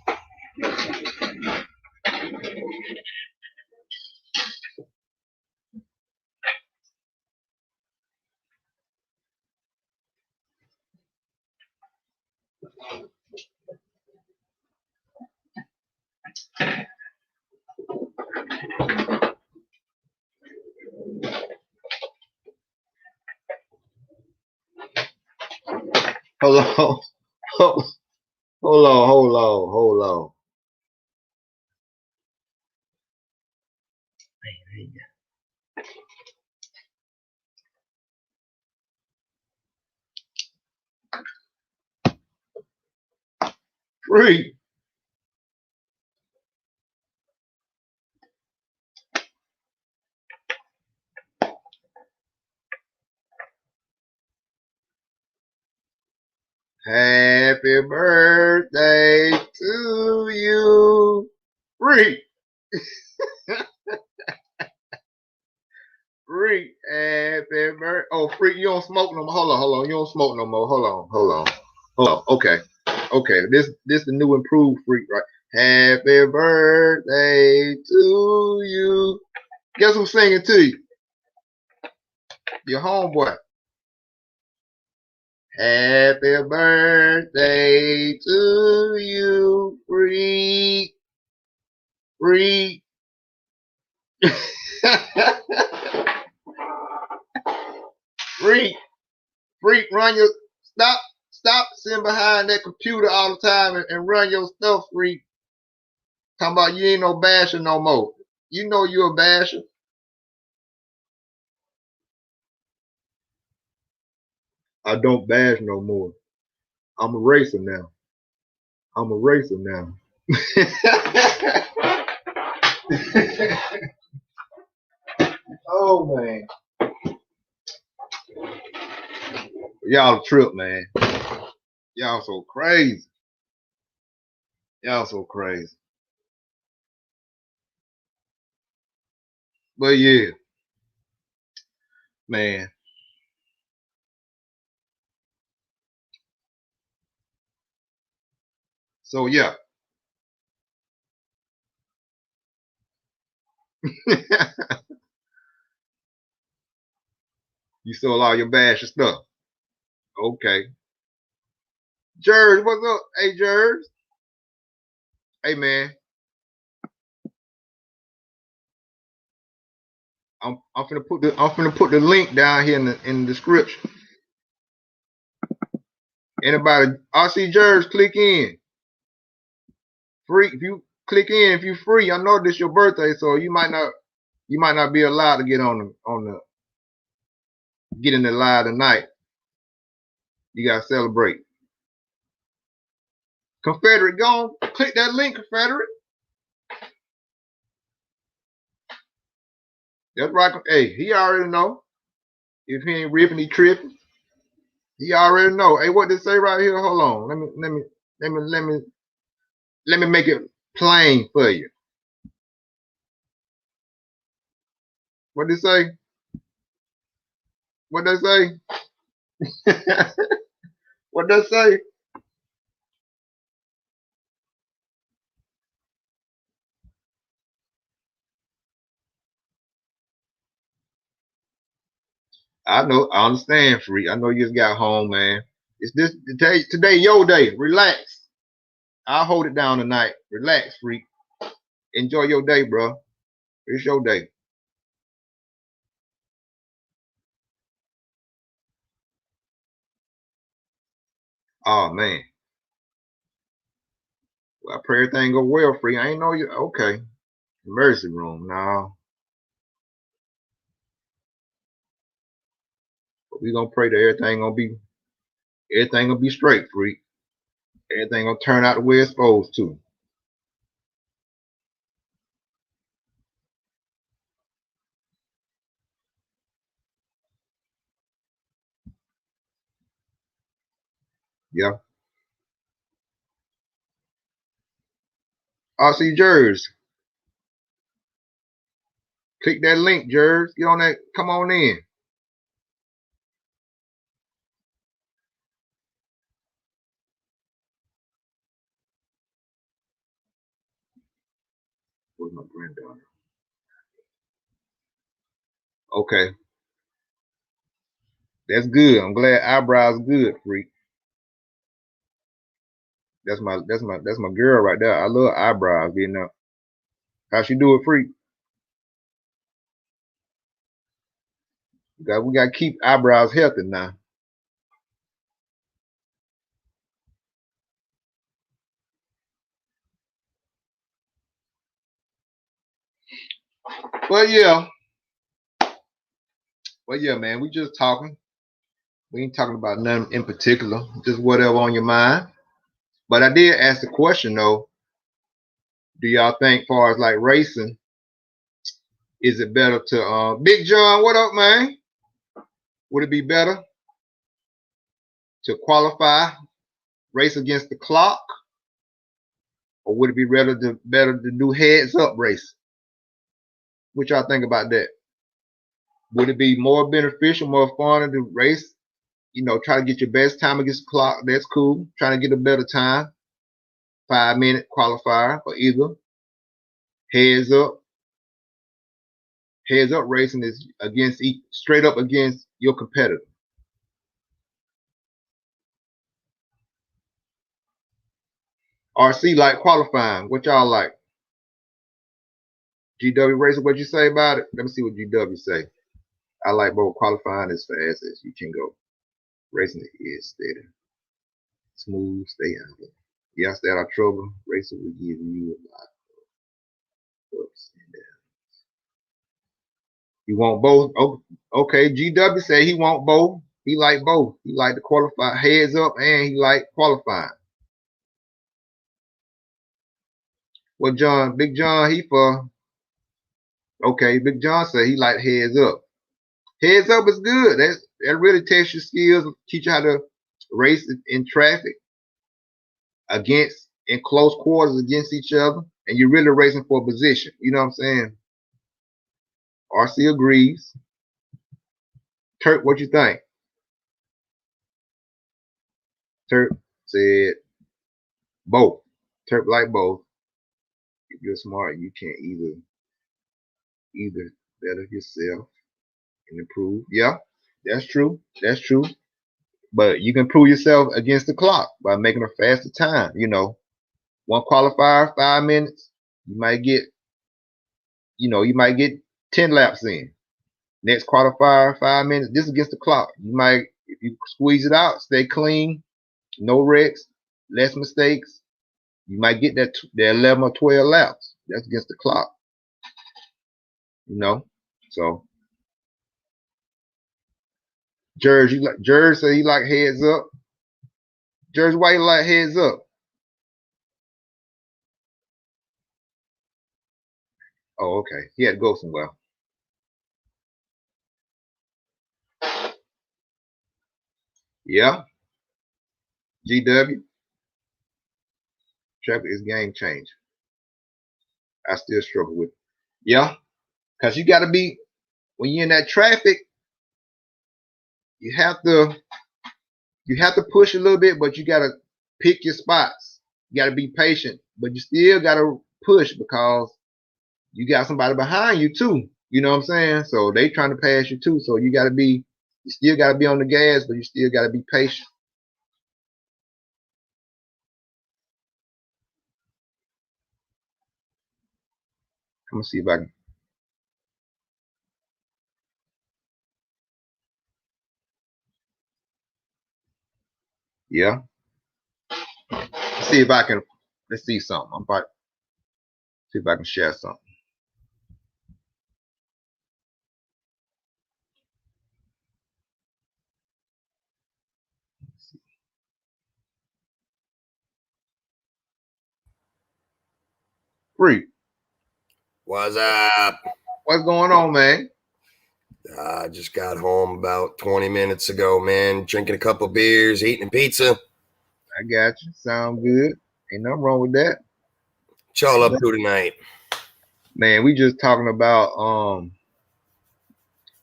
Freak. Happy birthday to you, Freak. Freak, happy birthday. Oh, Freak, you don't smoke no more. Hold on. You don't smoke no more. Hold on. Okay. This the new improved Freak, right? Happy birthday to you. Guess who's singing to you? Your homeboy. Happy birthday to you, Freak. Freak. Freak. Freak, run your stop sitting behind that computer all the time and run your stuff, Freak. Talking about you ain't no basher no more. You know you a basher. I don't bash no more. I'm a racer now. I'm a racer now. Oh man. Y'all a trip, man. Y'all so crazy. Y'all so crazy. But yeah, man. So yeah. You sold all your bash and stuff. Okay. Jers, what's up? Hey Jers. Hey man. I'm finna put the link down here in the description. Anybody RC Jers, click in. Free if you click in if you free. I know this your birthday, so you might not be allowed to get get in the live tonight. You gotta celebrate. Confederate, go on, click that link, Confederate. That's right. Hey, he already know. If he ain't ripping, he tripping. He already know. Hey, what they say right here? Hold on. Let me make it plain for you. What they say? What they say? What they say? I know. I understand, Free. I know you just got home, man. It's this today your day. Relax. I'll hold it down tonight. Relax, Freak. Enjoy your day, bro. It's your day. Oh man. Well, I pray everything go well, Free. I ain't know you. Okay. Emergency room. No. But we gonna pray that everything gonna be straight, Freak. Everything gonna turn out the way it's supposed to. Yeah. I see Jers. Click that link, Jers. Get on that. Come on in. Where's my granddaughter? Okay. That's good. I'm glad eyebrows good, Freak. That's my girl right there. I love eyebrows getting up. How she do it, Freak? We gotta keep eyebrows healthy now. But yeah. But yeah, man, we just talking. We ain't talking about nothing in particular, just whatever on your mind. But I did ask the question though, do y'all think far as like racing, is it better to Big John, what up, man? Would it be better to qualify, race against the clock, or would it be better to do heads up race? What y'all think about that? Would it be more beneficial, more fun to race? Try to get your best time against the clock. That's cool. Trying to get a better time. 5-minute qualifier for either. Heads up. Heads up racing is straight up against your competitor. RC like qualifying. What y'all like? GW racing, what you say about it? Let me see what GW say. I like both qualifying as fast as you can go. Racing is steady. Smooth, stay out of it. Yeah, stay out of trouble. Racing will give you a lot of ups and downs. You want both? Okay, GW say he want both. He like both. He like to qualify heads up and he like qualifying. Well, John, Big John, he for okay. Big John said he like heads up. Heads up is good. That really tests your skills, teach you how to race in traffic against in close quarters against each other, and you're really racing for a position. You know what I'm saying? RC agrees. Turk, what you think? Turk said both. Turk like both. If you're smart, you can either better yourself and improve. Yeah, that's true. That's true. But you can prove yourself against the clock by making a faster time. You know, one qualifier, 5 minutes, you might get, you might get 10 laps in. Next qualifier, 5 minutes. This is against the clock. You might, if you squeeze it out, stay clean, no wrecks, less mistakes, you might get that 11 or 12 laps. That's against the clock. So Jerry said he like heads up. Jerry, why you like heads up? Oh, okay. He had to go somewhere. Yeah. GW. Traffic is game changer. I still struggle with it. Yeah. Because you got to be, when you're in that traffic, you have to push a little bit, but you got to pick your spots. You got to be patient, but you still got to push because you got somebody behind you too. You know what I'm saying? So they trying to pass you too. So you still got to be on the gas, but you still got to be patient. I'm gonna see if I can. Yeah. Let's see if I can. Let's see something. I'm about see if I can share something. Free. What's up? What's going on, man? I just got home about 20 minutes ago, man. Drinking a couple beers, eating pizza. I got you. Sound good. Ain't nothing wrong with that. What y'all up to tonight? Man, we just talking about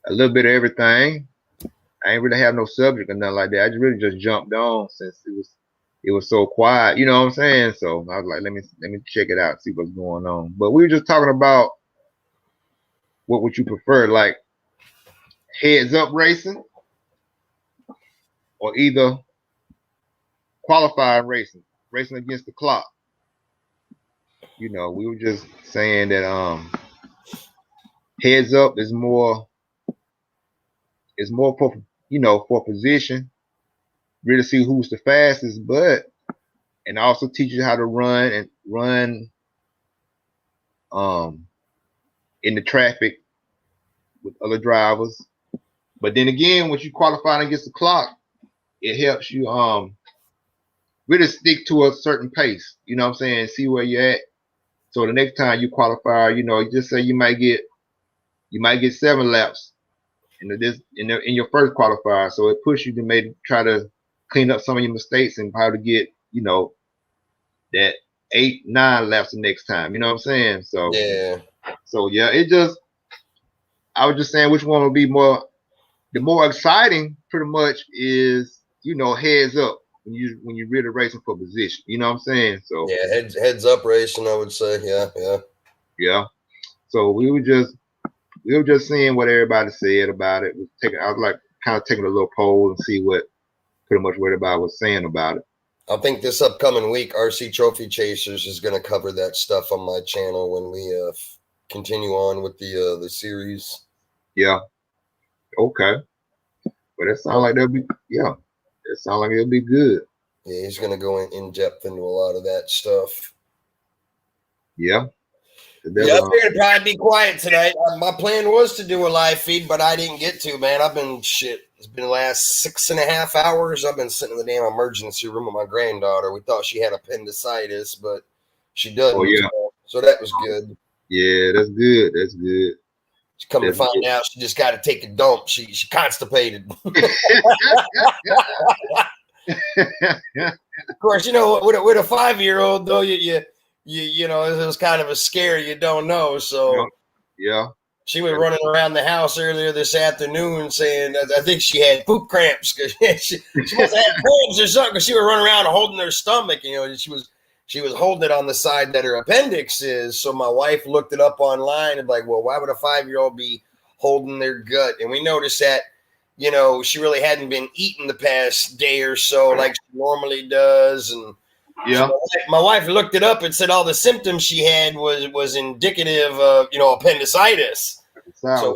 a little bit of everything. I ain't really have no subject or nothing like that. I just really just jumped on since it was so quiet. You know what I'm saying? So I was like, let me check it out, see what's going on. But we were just talking about what would you prefer, like heads up racing or either qualifying racing against the clock. We were just saying that heads up is more for for position, really see who's the fastest, and also teach you how to run in the traffic with other drivers. But then again, once you qualify against the clock, it helps you really stick to a certain pace. You know what I'm saying? See where you're at. So the next time you qualify, just say you might get 7 laps in your first qualifier. So it pushes you to maybe try to clean up some of your mistakes and probably get, that 8, 9 laps the next time. You know what I'm saying? So yeah, I was just saying which one would be the more exciting pretty much is, heads up when you're really racing for position. You know what I'm saying? So yeah, heads up racing, I would say. Yeah. So we were just seeing what everybody said about it. I was like kind of taking a little poll and see what pretty much what everybody was saying about it. I think this upcoming week, RC Trophy Chasers is going to cover that stuff on my channel when we continue on with the series. Yeah. Okay. But it sounds like that'll be, yeah. It sounds like it'll be good. Yeah, he's going to go in depth into a lot of that stuff. Yeah. Yeah, I figured probably be quiet tonight. My plan was to do a live feed, but I didn't get to, man. I've been It's been the last 6.5 hours. I've been sitting in the damn emergency room with my granddaughter. We thought she had appendicitis, but she doesn't. Oh, yeah. So that was good. Yeah, that's good. That's good. She come to find out she just got to take a dump. She constipated. Of course, you know, with a 5-year-old though, you know, it was kind of a scare you don't know. So yeah, she was running around the house earlier this afternoon saying I think she had poop cramps because she must have had cramps or something. Because she was running around holding her stomach. You know, she was holding it on the side that her appendix is. So my wife looked it up online and like, well, why would a 5-year-old be holding their gut? And we noticed that, you know, she really hadn't been eating the past day or so like she normally does. And yeah, so my wife looked it up and said all the symptoms she had was indicative of, you know, appendicitis. So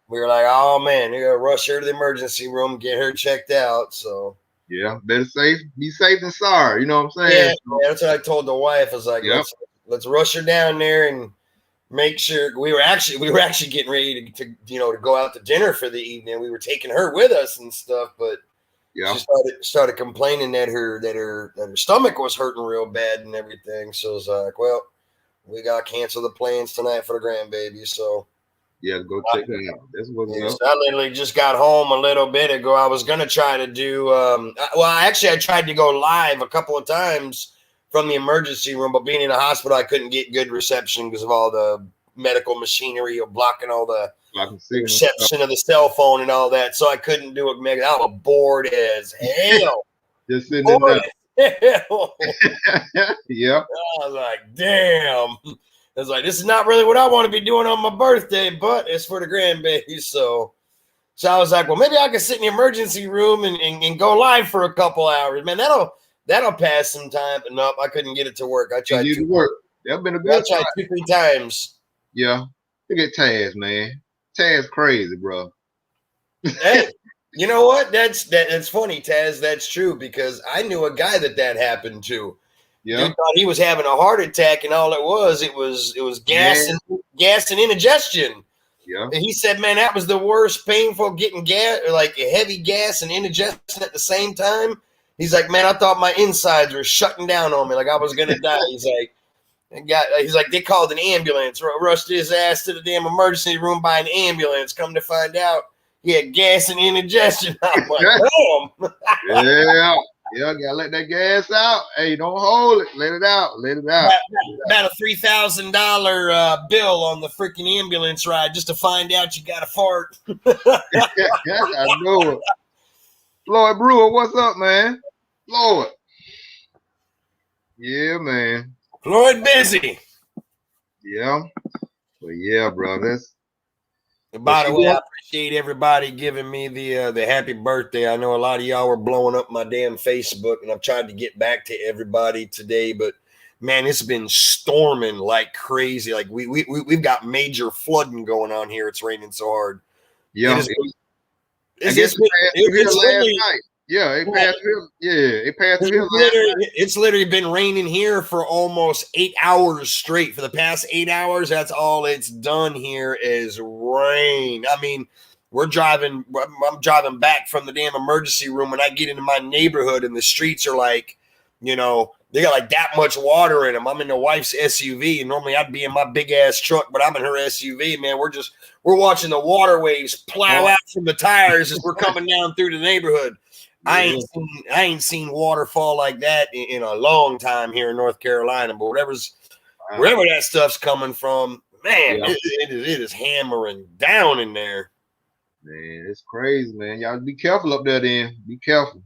we were like, oh man, you gotta rush her to the emergency room, get her checked out. So yeah, better be safe than sorry. You know what I'm saying? Yeah, that's what I told the wife. I was like, let's rush her down there and make sure we were actually getting ready to you know, to go out to dinner for the evening. We were taking her with us and stuff, but she started complaining that her stomach was hurting real bad and everything. So I was like, well, we got to cancel the plans tonight for the grandbaby. So yeah, go check that out. That's what's up. So I literally just got home a little bit ago. I was gonna try to do I tried to go live a couple of times from the emergency room, but being in the hospital, I couldn't get good reception because of all the medical machinery or blocking all the reception of the cell phone and all that. So I couldn't do it. I was bored as hell. Just sitting there. Yeah. I was like, damn. I was like, this is not really what I want to be doing on my birthday, but it's for the grandbaby. So I was like, well, maybe I can sit in the emergency room and go live for a couple hours. Man, that'll pass some time. But nope, I couldn't get it to work. I tried to work. That's been a good try 2-3 times. Yeah. Look at Taz, man. Taz crazy, bro. Hey, you know what? That's funny, Taz. That's true because I knew a guy that happened to. Yeah. Dude thought he was having a heart attack, and all it was gas and indigestion. Yeah. And he said, man, that was the worst, painful getting gas, or like heavy gas and indigestion at the same time. He's like, man, I thought my insides were shutting down on me, like I was gonna die. He's like, they called an ambulance, rushed his ass to the damn emergency room by an ambulance. Come to find out, he had gas and indigestion. I'm like, damn. Yeah, gotta let that gas out. Hey, don't hold it. Let it out. Let it out. About a $3,000 bill on the freaking ambulance ride just to find out you got a fart. I know it. Floyd Brewer, what's up, man? Floyd. Yeah, man. Floyd busy. Yeah. But yeah, bro. By the way, I appreciate everybody giving me the happy birthday. I know a lot of y'all were blowing up my damn Facebook, and I've tried to get back to everybody today, but man, it's been storming like crazy. Like we've got major flooding going on here. It's raining so hard. Yeah, it's last night. Yeah, it passed here. Yeah, it passed here last night. It's literally been raining here for almost 8 hours straight. For the past 8 hours, that's all it's done here is rain. I mean, I'm driving back from the damn emergency room, and I get into my neighborhood, and the streets are like, you know, they got like that much water in them. I'm in the wife's SUV, and normally I'd be in my big ass truck, but I'm in her SUV, man. We're watching the water waves plow out from the tires as we're coming down through the neighborhood. I ain't seen waterfall like that in a long time here in North Carolina, but wherever that stuff's coming from, man, it is hammering down in there. Man, it's crazy, man. Y'all be careful up there then. Be careful.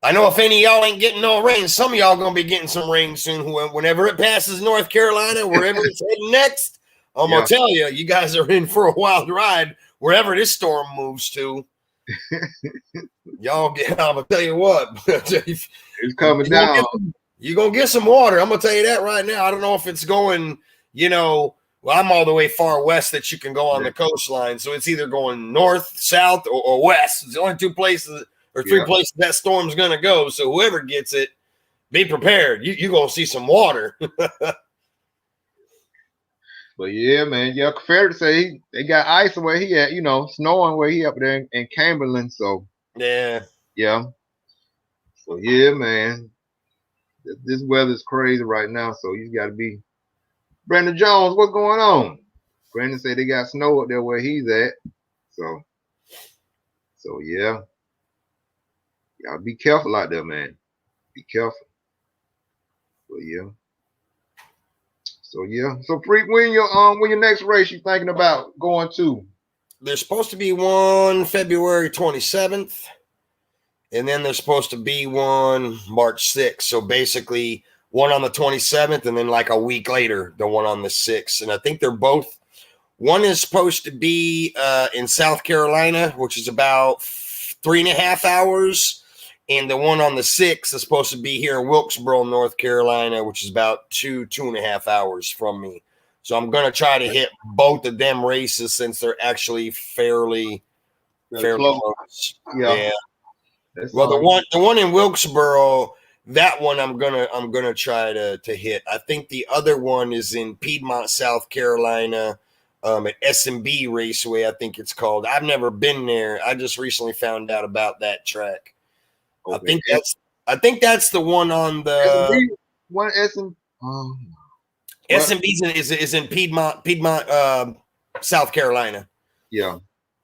I know if any of y'all ain't getting no rain, some of y'all gonna be getting some rain soon. Whenever it passes North Carolina, wherever it's heading next, I'm gonna tell you, you guys are in for a wild ride wherever this storm moves to. Y'all get. I'm gonna tell you what. It's coming down. You're gonna get some water. I'm gonna tell you that right now. I don't know if it's going. Well, I'm all the way far west that you can go on the coastline, so it's either going north, south, or west. It's the only two places or three places that storm's gonna go. So whoever gets it, be prepared. You're gonna see some water. But yeah, man, Confederate say they got ice where he at, snowing where he up there in Chamberlain. So yeah. So yeah, man, this weather's crazy right now. So you got to be. Brandon Jones, what's going on? Brandon said they got snow up there where he's at. So yeah, y'all be careful out there, man. Be careful. But yeah. So Freak, when your next race you thinking about going to? There's supposed to be one February 27th, and then there's supposed to be one March 6th. So basically one on the 27th, and then like a week later, the one on the 6th. And I think they're both. One is supposed to be in South Carolina, which is about 3.5 hours. And the one on the 6th is supposed to be here in Wilkesboro, North Carolina, which is about 2.5 hours from me. So I'm going to try to hit both of them races since they're actually fairly close. Yeah. Well, the one in Wilkesboro, that one I'm gonna try to hit. I think the other one is in Piedmont, South Carolina, at S&B Raceway, I think it's called. I've never been there. I just recently found out about that track. Okay. I think that's the one on the S&B is in Piedmont, South Carolina. Yeah.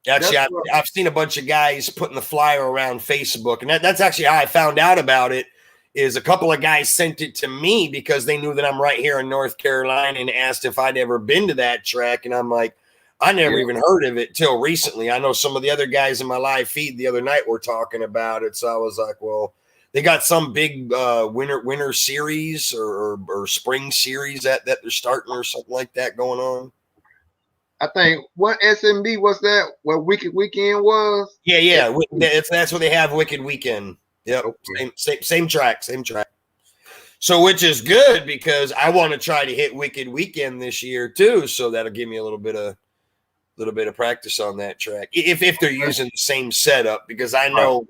Actually, I've seen a bunch of guys putting the flyer around Facebook, and that's actually how I found out about it. Is a couple of guys sent it to me because they knew that I'm right here in North Carolina and asked if I'd ever been to that track, and I'm like, I never even heard of it till recently. I know some of the other guys in my live feed the other night were talking about it, so I was like, well, they got some big winter series or spring series that they're starting or something like that going on. I think what SMB was that? What Wicked Weekend was? Yeah. That's what they have. Wicked Weekend. Yep. Okay. Same track. So, which is good because I want to try to hit Wicked Weekend this year too. So that'll give me a little bit of practice on that track if they're using the same setup, because I know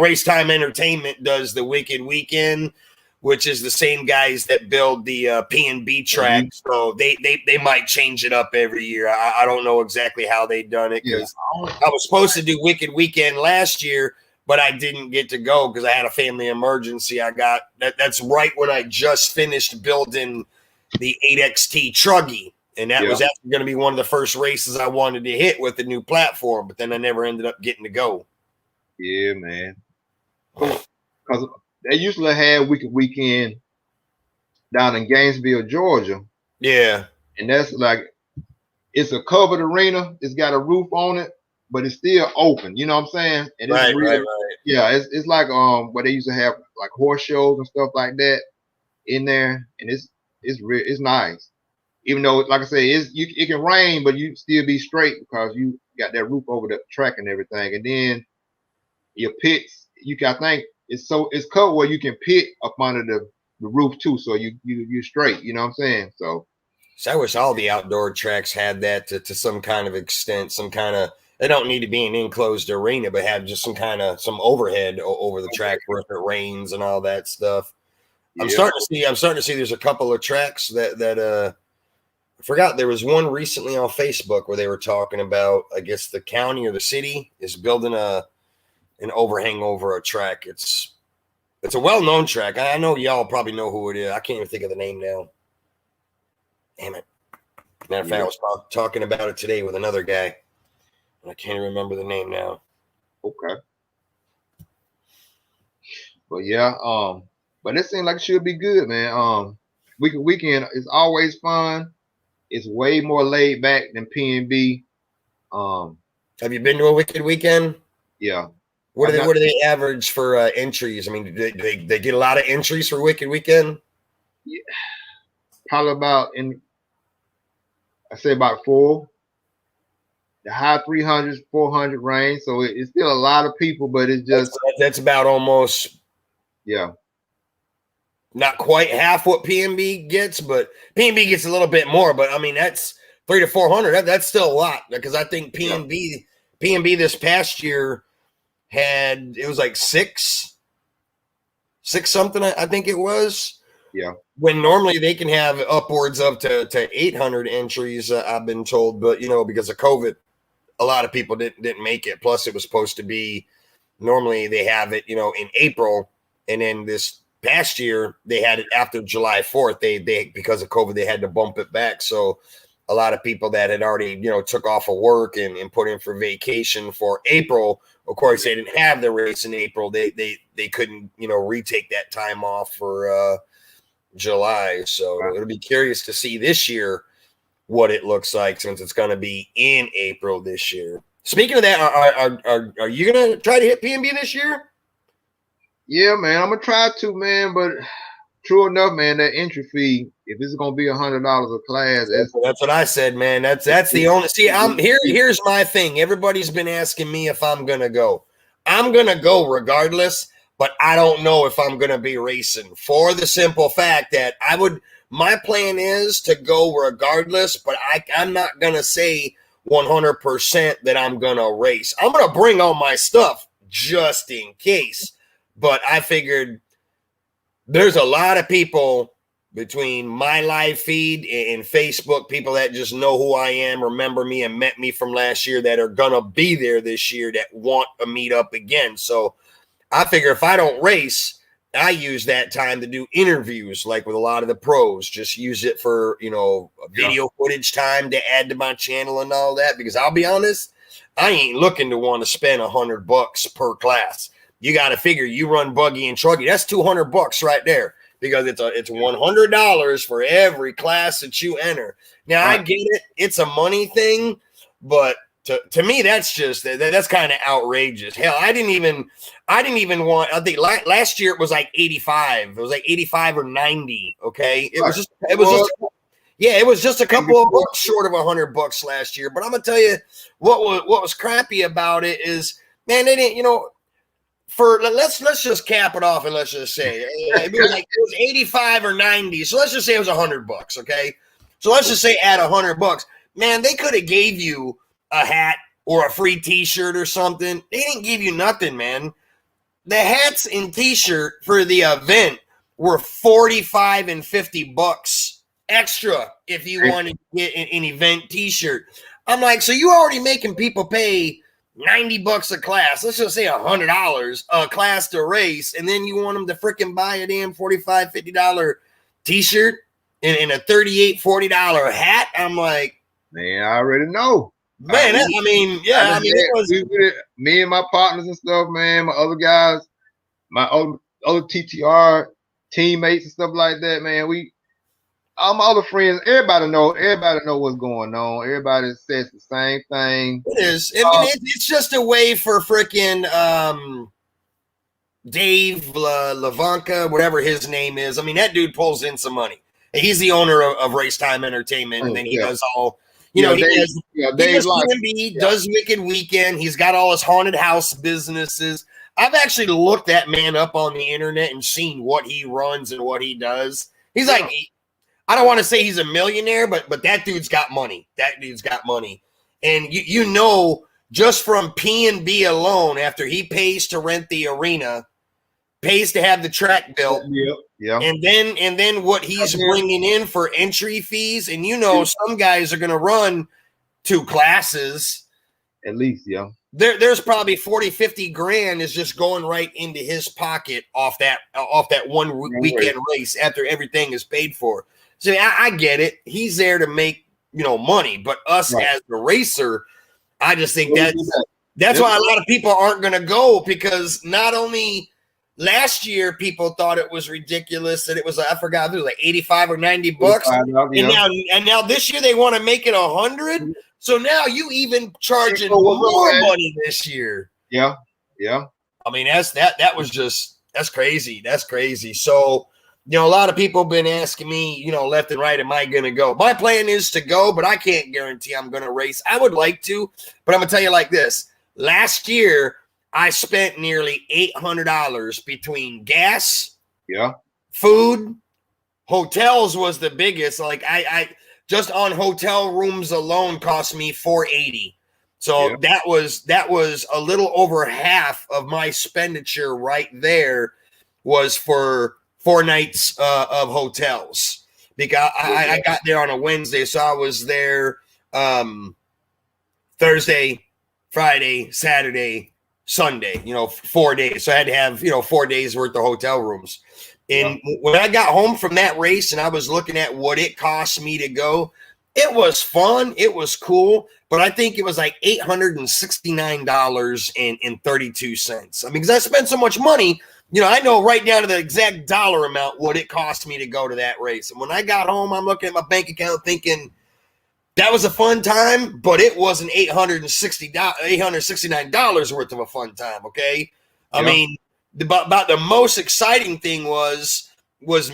Race Time Entertainment does the Wicked Weekend, which is the same guys that build the P&B track. Mm-hmm. So they might change it up every year. I don't know exactly how they done it because I was supposed to do Wicked Weekend last year, but I didn't get to go because I had a family emergency. That's right when I just finished building the 8XT Truggy. And that was actually going to be one of the first races I wanted to hit with the new platform, but then I never ended up getting to go. Yeah, man. Because they usually have Wicked Weekend down in Gainesville, Georgia. Yeah. And that's like, it's a covered arena. It's got a roof on it, but it's still open. You know what I'm saying? And it's right. Yeah, it's like where they used to have like horse shows and stuff like that in there, and it's nice. Even though, like I say, it can rain, but you still be straight because you got that roof over the track and everything. And then your pits, I think it's covered where you can pit up under the roof too, so you're straight. You know what I'm saying? So I wish all the outdoor tracks had that to some kind of extent. Some kind of, they don't need to be an enclosed arena, but have just some overhead over the track where if it rains and all that stuff. I'm starting to see. There's a couple of tracks that I forgot. There was one recently on Facebook where they were talking about, I guess the county or the city is building an overhang over a track. It's a well-known track. I know y'all probably know who it is. I can't even think of the name now. Damn it. Matter of fact, I was talking about it today with another guy. And I can't remember the name now. Okay. But yeah, but it seems like it should be good, man. Wicked Weekend is always fun. It's way more laid back than P&B. Have you been to a Wicked Weekend? Yeah. What do they average for entries? I mean, do they get a lot of entries for Wicked Weekend? Yeah. Probably about I say about 4. the high 300s, 400 range. So it's still a lot of people, but it's just that's about almost yeah. Not quite half what PNB gets, but PNB gets a little bit more. But I mean, that's 300 to 400. That's still a lot because I think PNB this past year it was like six something. I think it was. Yeah. When normally they can have upwards up to 800 entries, I've been told, but because of COVID, a lot of people didn't make it. Plus, it was supposed to be normally they have it, in April, and then this past year they had it after July 4th. They because of COVID they had to bump it back. So a lot of people that had already took off of work and put in for vacation for April, of course they didn't have the race in April. They couldn't retake that time off for July. So it'll be curious to see this year what it looks like since it's going to be in April this year. Speaking of that, are you going to try to hit PNB this year? Yeah, man, I'm gonna try to, man. But true enough, man, that entry fee, if it's gonna be $100 a class, that's what I said, man. That's the only. See, I'm here. Here's my thing. Everybody's been asking me if I'm gonna go. I'm gonna go regardless, but I don't know if I'm gonna be racing for the simple fact that my plan is to go regardless, but I'm not gonna say 100% that I'm gonna race. I'm gonna bring all my stuff just in case. But I figured there's a lot of people between my live feed and Facebook, people that just know who I am, remember me, and met me from last year that are gonna be there this year that want a meetup again. So I figure if I don't race, I use that time to do interviews like with a lot of the pros. Just use it for video footage time to add to my channel and all that. Because I'll be honest, I ain't looking to want to spend $100 per class. You got to figure you run buggy and trucky. That's $200 right there because it's $100 for every class that you enter. Now I get it; it's a money thing, but to me that's kind of outrageous. Hell, I didn't even want. I think last year it was like 85. It was like 85 or 90. Okay, it was just a couple of bucks short of $100 last year. But I'm gonna tell you what was crappy about it is, man, they didn't let's just cap it off and let's just say it was 85 or 90. So let's just say it was $100. Okay. So let's just say add $100, man, they could have gave you a hat or a free t-shirt or something. They didn't give you nothing, man. The hats and t-shirt for the event were $45 and $50 extra if you wanted to get an event t-shirt. I'm like, so you already making people pay $90 a class, let's just say $100 a class to race, and then you want them to freaking buy a damn $45, $50 t-shirt and a $38, $40 hat. I'm like, man, I already know. Man, it was me and my partners and stuff, man, my other guys, my other TTR teammates and stuff like that, man. All my other friends, everybody know what's going on. Everybody says the same thing. It is. I mean, it's just a way for freaking Dave Lavanka, whatever his name is. I mean, that dude pulls in some money. He's the owner of Race Time Entertainment, and then he does all. He does PNB, does Wicked Weekend. He's got all his haunted house businesses. I've actually looked that man up on the internet and seen what he runs and what he does. He's like. I don't want to say he's a millionaire, but that dude's got money. That dude's got money. And just from P&B alone, after he pays to rent the arena, pays to have the track built, and then what he's bringing in for entry fees, and some guys are going to run 2 classes. At least, There's probably 40, 50 grand is just going right into his pocket off that one weekend race after everything is paid for. So I get it. He's there to make money, but us as the racer, I just think that's why a lot of people aren't going to go, because not only last year people thought it was ridiculous that it was, I forgot, it was like 85 or 90 bucks, and now this year they want to make it 100. So now you even charging more money this year. Yeah. I mean that's crazy. That's crazy. So. You know, a lot of people have been asking me, you know, left and right, am I going to go? My plan is to go, but I can't guarantee I'm going to race. I would like to, but I'm going to tell you like this. Last year, I spent nearly $800 between gas, food, hotels was the biggest. Like I just on hotel rooms alone cost me $480. So that was a little over half of my expenditure right there was for 4 nights of hotels, because I got there on a Wednesday, so I was there Thursday, Friday, Saturday, Sunday, you know, 4 days. So I had to have, you know, 4 days worth of hotel rooms. And when I got home from that race and I was looking at what it cost me to go, it was fun. It was cool. But I think it was like $869.32. I mean, because I spent so much money, you know, I know right down to the exact dollar amount what it cost me to go to that race. And when I got home, I'm looking at my bank account thinking, that was a fun time, but it wasn't $869 worth of a fun time, okay? I mean, about the most exciting thing was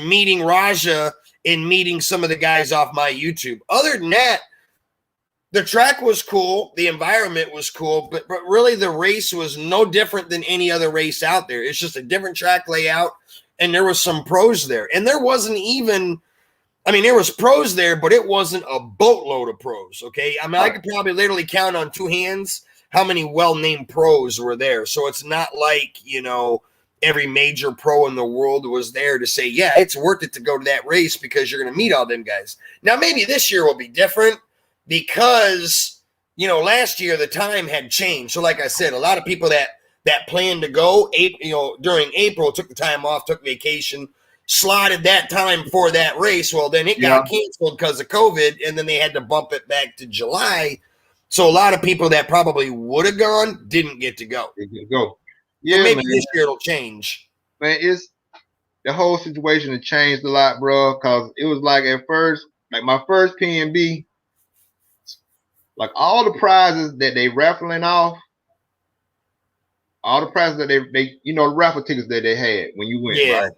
meeting Raja and meeting some of the guys off my YouTube. Other than that, the track was cool, the environment was cool, but really the race was no different than any other race out there. It's just a different track layout, and there was some pros there. And there wasn't even – I mean, there was pros there, but it wasn't a boatload of pros, okay? I mean, I could probably literally count on 2 hands how many well-named pros were there. So it's not like, you know, every major pro in the world was there to say, yeah, it's worth it to go to that race because you're going to meet all them guys. Now, maybe this year will be different because, you know, last year the time had changed. So like I said, a lot of people that planned to go, you know, during April took the time off, took vacation, slotted that time for that race. Well, then it got canceled because of COVID, and then they had to bump it back to July. So a lot of people that probably would have gone didn't get to go. Yeah, so maybe man. this year it'll change. Man, it's the whole situation has changed a lot, bro. Because it was like at first, like my first PNB, like all the prizes that they raffling off, all the prizes that they you know, the raffle tickets that they had when you went, right?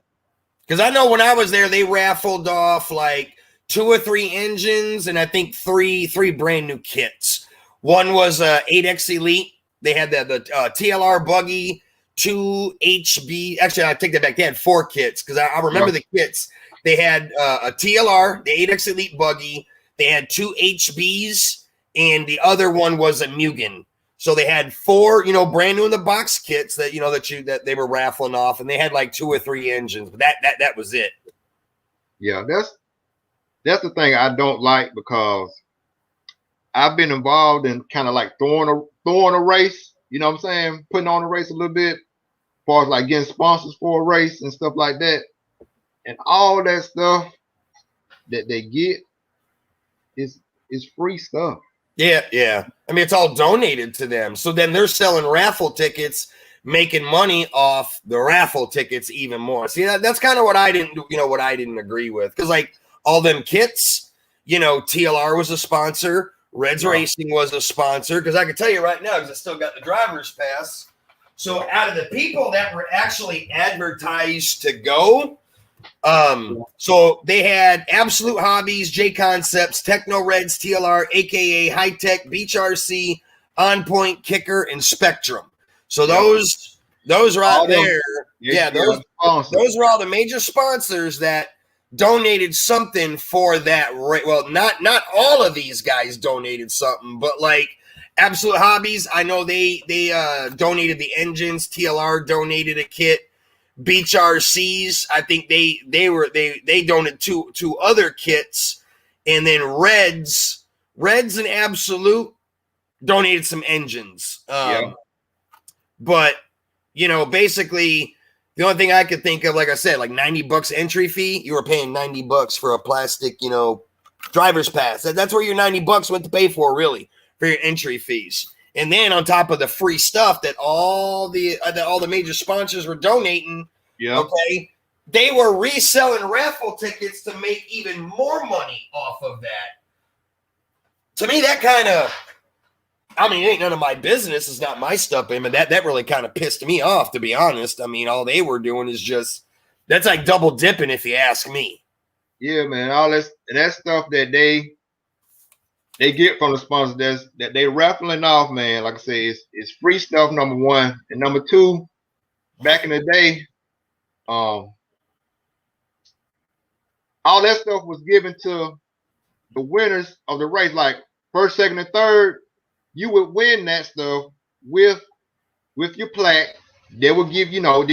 Because I know when I was there, they raffled off like 2 or 3 engines and I think three brand new kits. One was 8X Elite. They had the TLR buggy, 2 HB. Actually, I take that back. They had 4 kits because I remember the kits. They had a TLR, the 8X Elite buggy. They had 2 HBs, and the other one was a Mugen. So they had 4, you know, brand new in the box kits that, you know, that they were raffling off, and they had like 2 or 3 engines, but that was it. Yeah, that's the thing I don't like, because I've been involved in kind of like throwing a race, you know what I'm saying? Putting on a race a little bit, as far as like getting sponsors for a race and stuff like that. And all that stuff that they get is free stuff. Yeah. I mean, it's all donated to them. So then they're selling raffle tickets, making money off the raffle tickets even more. See, that's kind of what I didn't agree with. Because like all them kits, you know, TLR was a sponsor, Reds Racing was a sponsor. Because I can tell you right now, because I still got the driver's pass. So out of the people that were actually advertised to go, so they had Absolute Hobbies, J Concepts, Techno Reds, TLR, aka High Tech, Beach RC, On Point, Kicker, and Spectrum. So those right there, those were all the major sponsors that donated something for that. Well, not all of these guys donated something, but like Absolute Hobbies, I know they donated the engines. TLR donated a kit. Beach RCs, I think they donated 2 other kits, and then Reds and Absolute donated some engines. But you know, basically, the only thing I could think of, like I said, like $90 entry fee. You were paying $90 for a plastic, you know, driver's pass. That's where your $90 went to pay for, really, for your entry fees. And then on top of the free stuff that all the major sponsors were donating, okay, they were reselling raffle tickets to make even more money off of that. To me, that kind of, I mean, it ain't none of my business. It's not my stuff. I mean, that really kind of pissed me off, to be honest. I mean, all they were doing is just That's like double dipping, if you ask me. Yeah, man. All that stuff that they get from the sponsors that they raffling off, man. Like I say, it's free stuff, number one. And number two, back in the day, all that stuff was given to the winners of the race, like first, second, and third. You would win that stuff with your plaque. They will give they will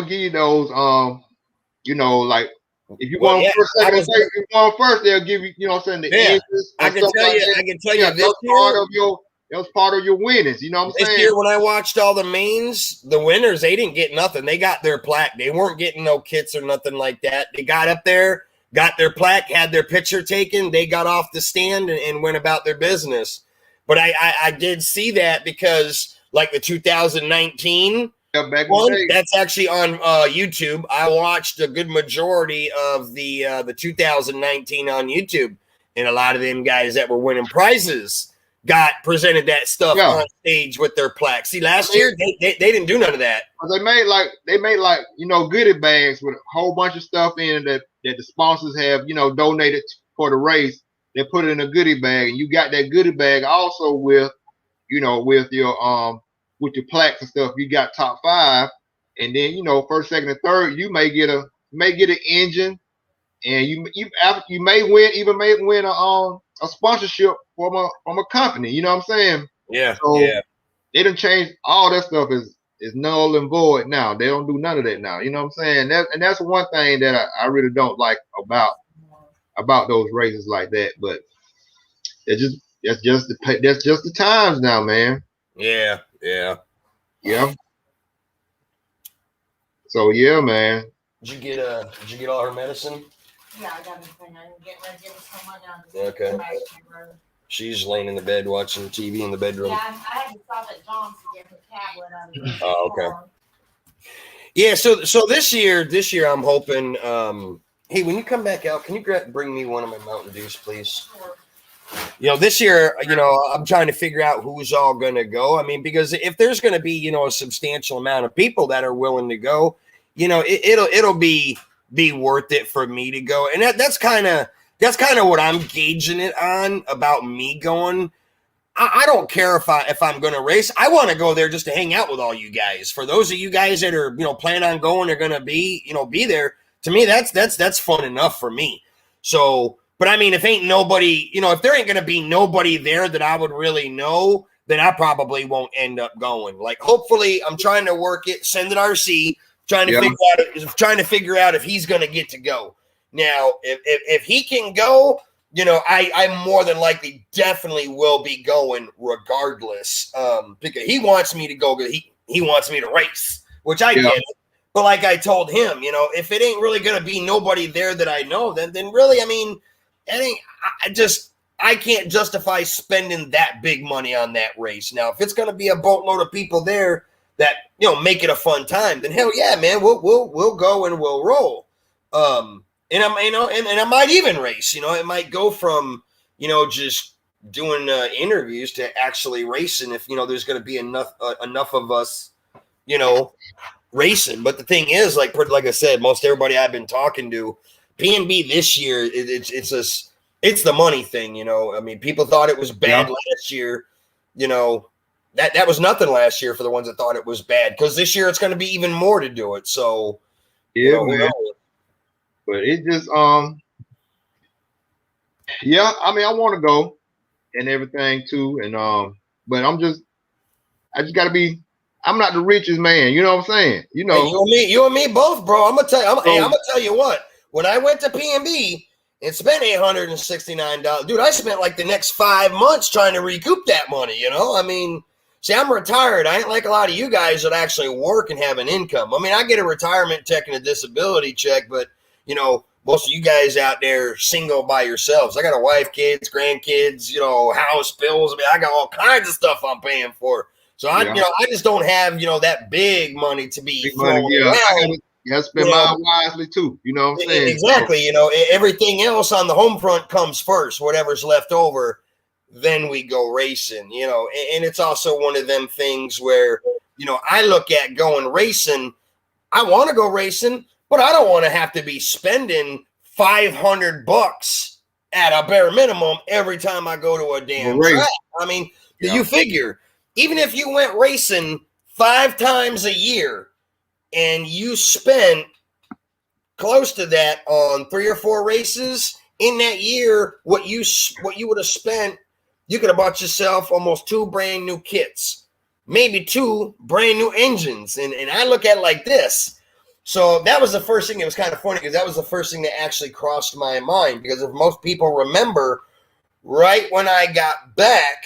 give you those like if you want first, second, and third, if you want first, they'll give you what I'm saying, the inches. I can tell you this year, that was part of your winnings. You know what I'm saying? This year when I watched all the mains, the winners, they didn't get nothing. They got their plaque. They weren't getting no kits or nothing like that. They got up there, got their plaque, had their picture taken. They got off the stand and went about their business. But I did see that because like the 2019 one, that's actually on YouTube. I watched a good majority of the 2019 on YouTube, and a lot of them guys that were winning prizes got presented that stuff on stage with their plaque. See, last year they didn't do none of that. They made like goodie bags with a whole bunch of stuff in that the sponsors have donated for the race. They put it in a goodie bag, and you got that goodie bag also with with your plaques and stuff. You got top 5, and then first, second, and third, you may get an engine, and you may win a sponsorship from a company. You know what I'm saying? Yeah. So they done changed all that stuff is null and void now. They don't do none of that now. You know what I'm saying? That's one thing that I really don't like about those races like that. But that's just the times now, man. Yeah. So yeah, man. Did you get all her medicine? Yeah, I got everything. I'm getting ready to give someone down. Okay. She's laying in the bed watching TV in the bedroom. Yeah, I had to stop at John's to get her tablet. Oh, okay. Yeah, so this year I'm hoping. Hey, when you come back out, can you bring me one of my Mountain Dews, please? Sure. This year, I'm trying to figure out who's all going to go. I mean, because if there's going to be, a substantial amount of people that are willing to go, it'll be worth it for me to go. And that's kind of what I'm gauging it on about me going. I don't care if I'm going to race. I want to go there just to hang out with all you guys. For those of you guys that are, plan on going, are going to be there. To me, that's fun enough for me. So, but I mean, if ain't nobody, if there ain't going to be nobody there that I would really know, then I probably won't end up going. Like, hopefully I'm trying to work it, send it RC, trying to figure out if he's going to get to go. Now, if he can go, I more than likely definitely will be going regardless. Because he wants me to go, he wants me to race, which I get it. But like I told him, if it ain't really going to be nobody there that I know, then really, I mean, I can't justify spending that big money on that race. Now, if it's going to be a boatload of people there that, make it a fun time, then hell yeah, man, we'll go and we'll roll. And I might even race, it might go from, just doing interviews to actually racing if, there's going to be enough of us, racing. But the thing is, like I said, most everybody I've been talking to, PNB this year, it's the money thing, I mean, people thought it was bad last year, that was nothing last year for the ones that thought it was bad, because this year it's going to be even more to do it. So man. But it just I mean, I want to go and everything too, and but I just gotta be. I'm not the richest man, you know what I'm saying? Hey, you and me both, bro. I'm gonna tell you what. When I went to PNB and spent $869, dude, I spent like the next 5 months trying to recoup that money. I mean, see, I'm retired. I ain't like a lot of you guys that actually work and have an income. I mean, I get a retirement check and a disability check, but most of you guys out there single by yourselves. I got a wife, kids, grandkids, house bills. I mean, I got all kinds of stuff I'm paying for. So I just don't have, that big money to be throwing around. You got to spend mine wisely too. You know what I'm saying? Exactly. Everything else on the home front comes first. Whatever's left over, then we go racing. And it's also one of them things where, I look at going racing. I want to go racing, but I don't want to have to be spending $500 at a bare minimum every time I go to a damn track. I mean, you figure, even if you went racing 5 times a year and you spent close to that on 3 or 4 races in that year, what you would have spent, you could have bought yourself almost 2 brand new kits, maybe 2 brand new engines. And I look at it like this. So that was the first thing. It was kind of funny because that was the first thing that actually crossed my mind, because if most people remember, right when I got back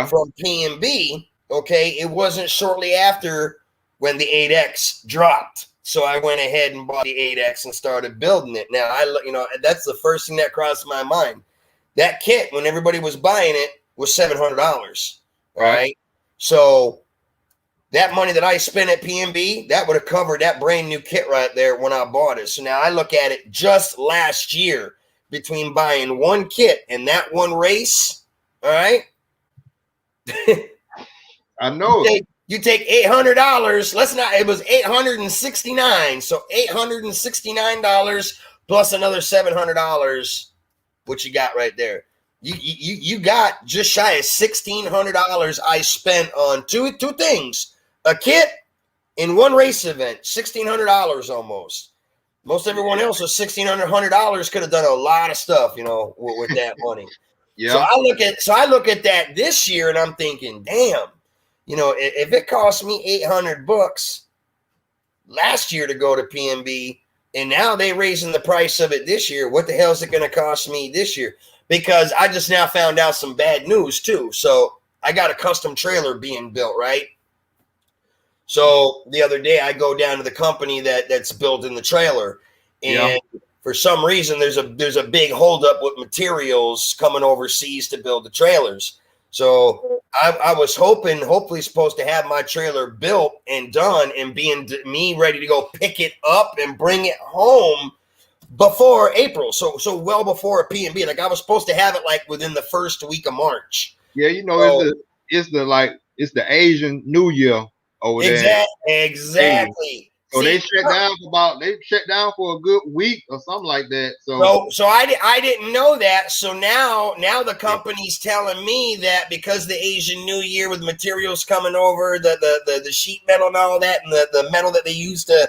from P&B, okay, it wasn't shortly after when the 8X dropped. So I went ahead and bought the 8X and started building it. Now, that's the first thing that crossed my mind. That kit, when everybody was buying it, was $700, right? So that money that I spent at P&B, that would have covered that brand new kit right there when I bought it. So now I look at it just last year, between buying 1 kit and that 1 race, all right? I know. You take $800. It was $869. So $869 plus another $700, which you got right there. You got just shy of $1,600 I spent on two things: a kit and 1 race event. $1,600 almost. Most everyone else with $1,600 could have done a lot of stuff, with that money. So I look at that this year and I'm thinking, damn, if it cost me $800 last year to go to P&B, and now they raising the price of it this year, what the hell is it going to cost me this year? Because I just now found out some bad news too. So I got a custom trailer being built, right? So the other day I go down to the company that's building the trailer, and for some reason there's a big holdup with materials coming overseas to build the trailers. So I was hopefully supposed to have my trailer built and done and being me ready to go pick it up and bring it home before April. So well before P&B. Like I was supposed to have it like within the first week of March. Yeah, it's the Asian New Year over there. Exactly. So they shut down for a good week or something like that. So I didn't know that. So now the company's telling me that because the Asian New Year with materials coming over, the sheet metal and all that, and the metal that they use to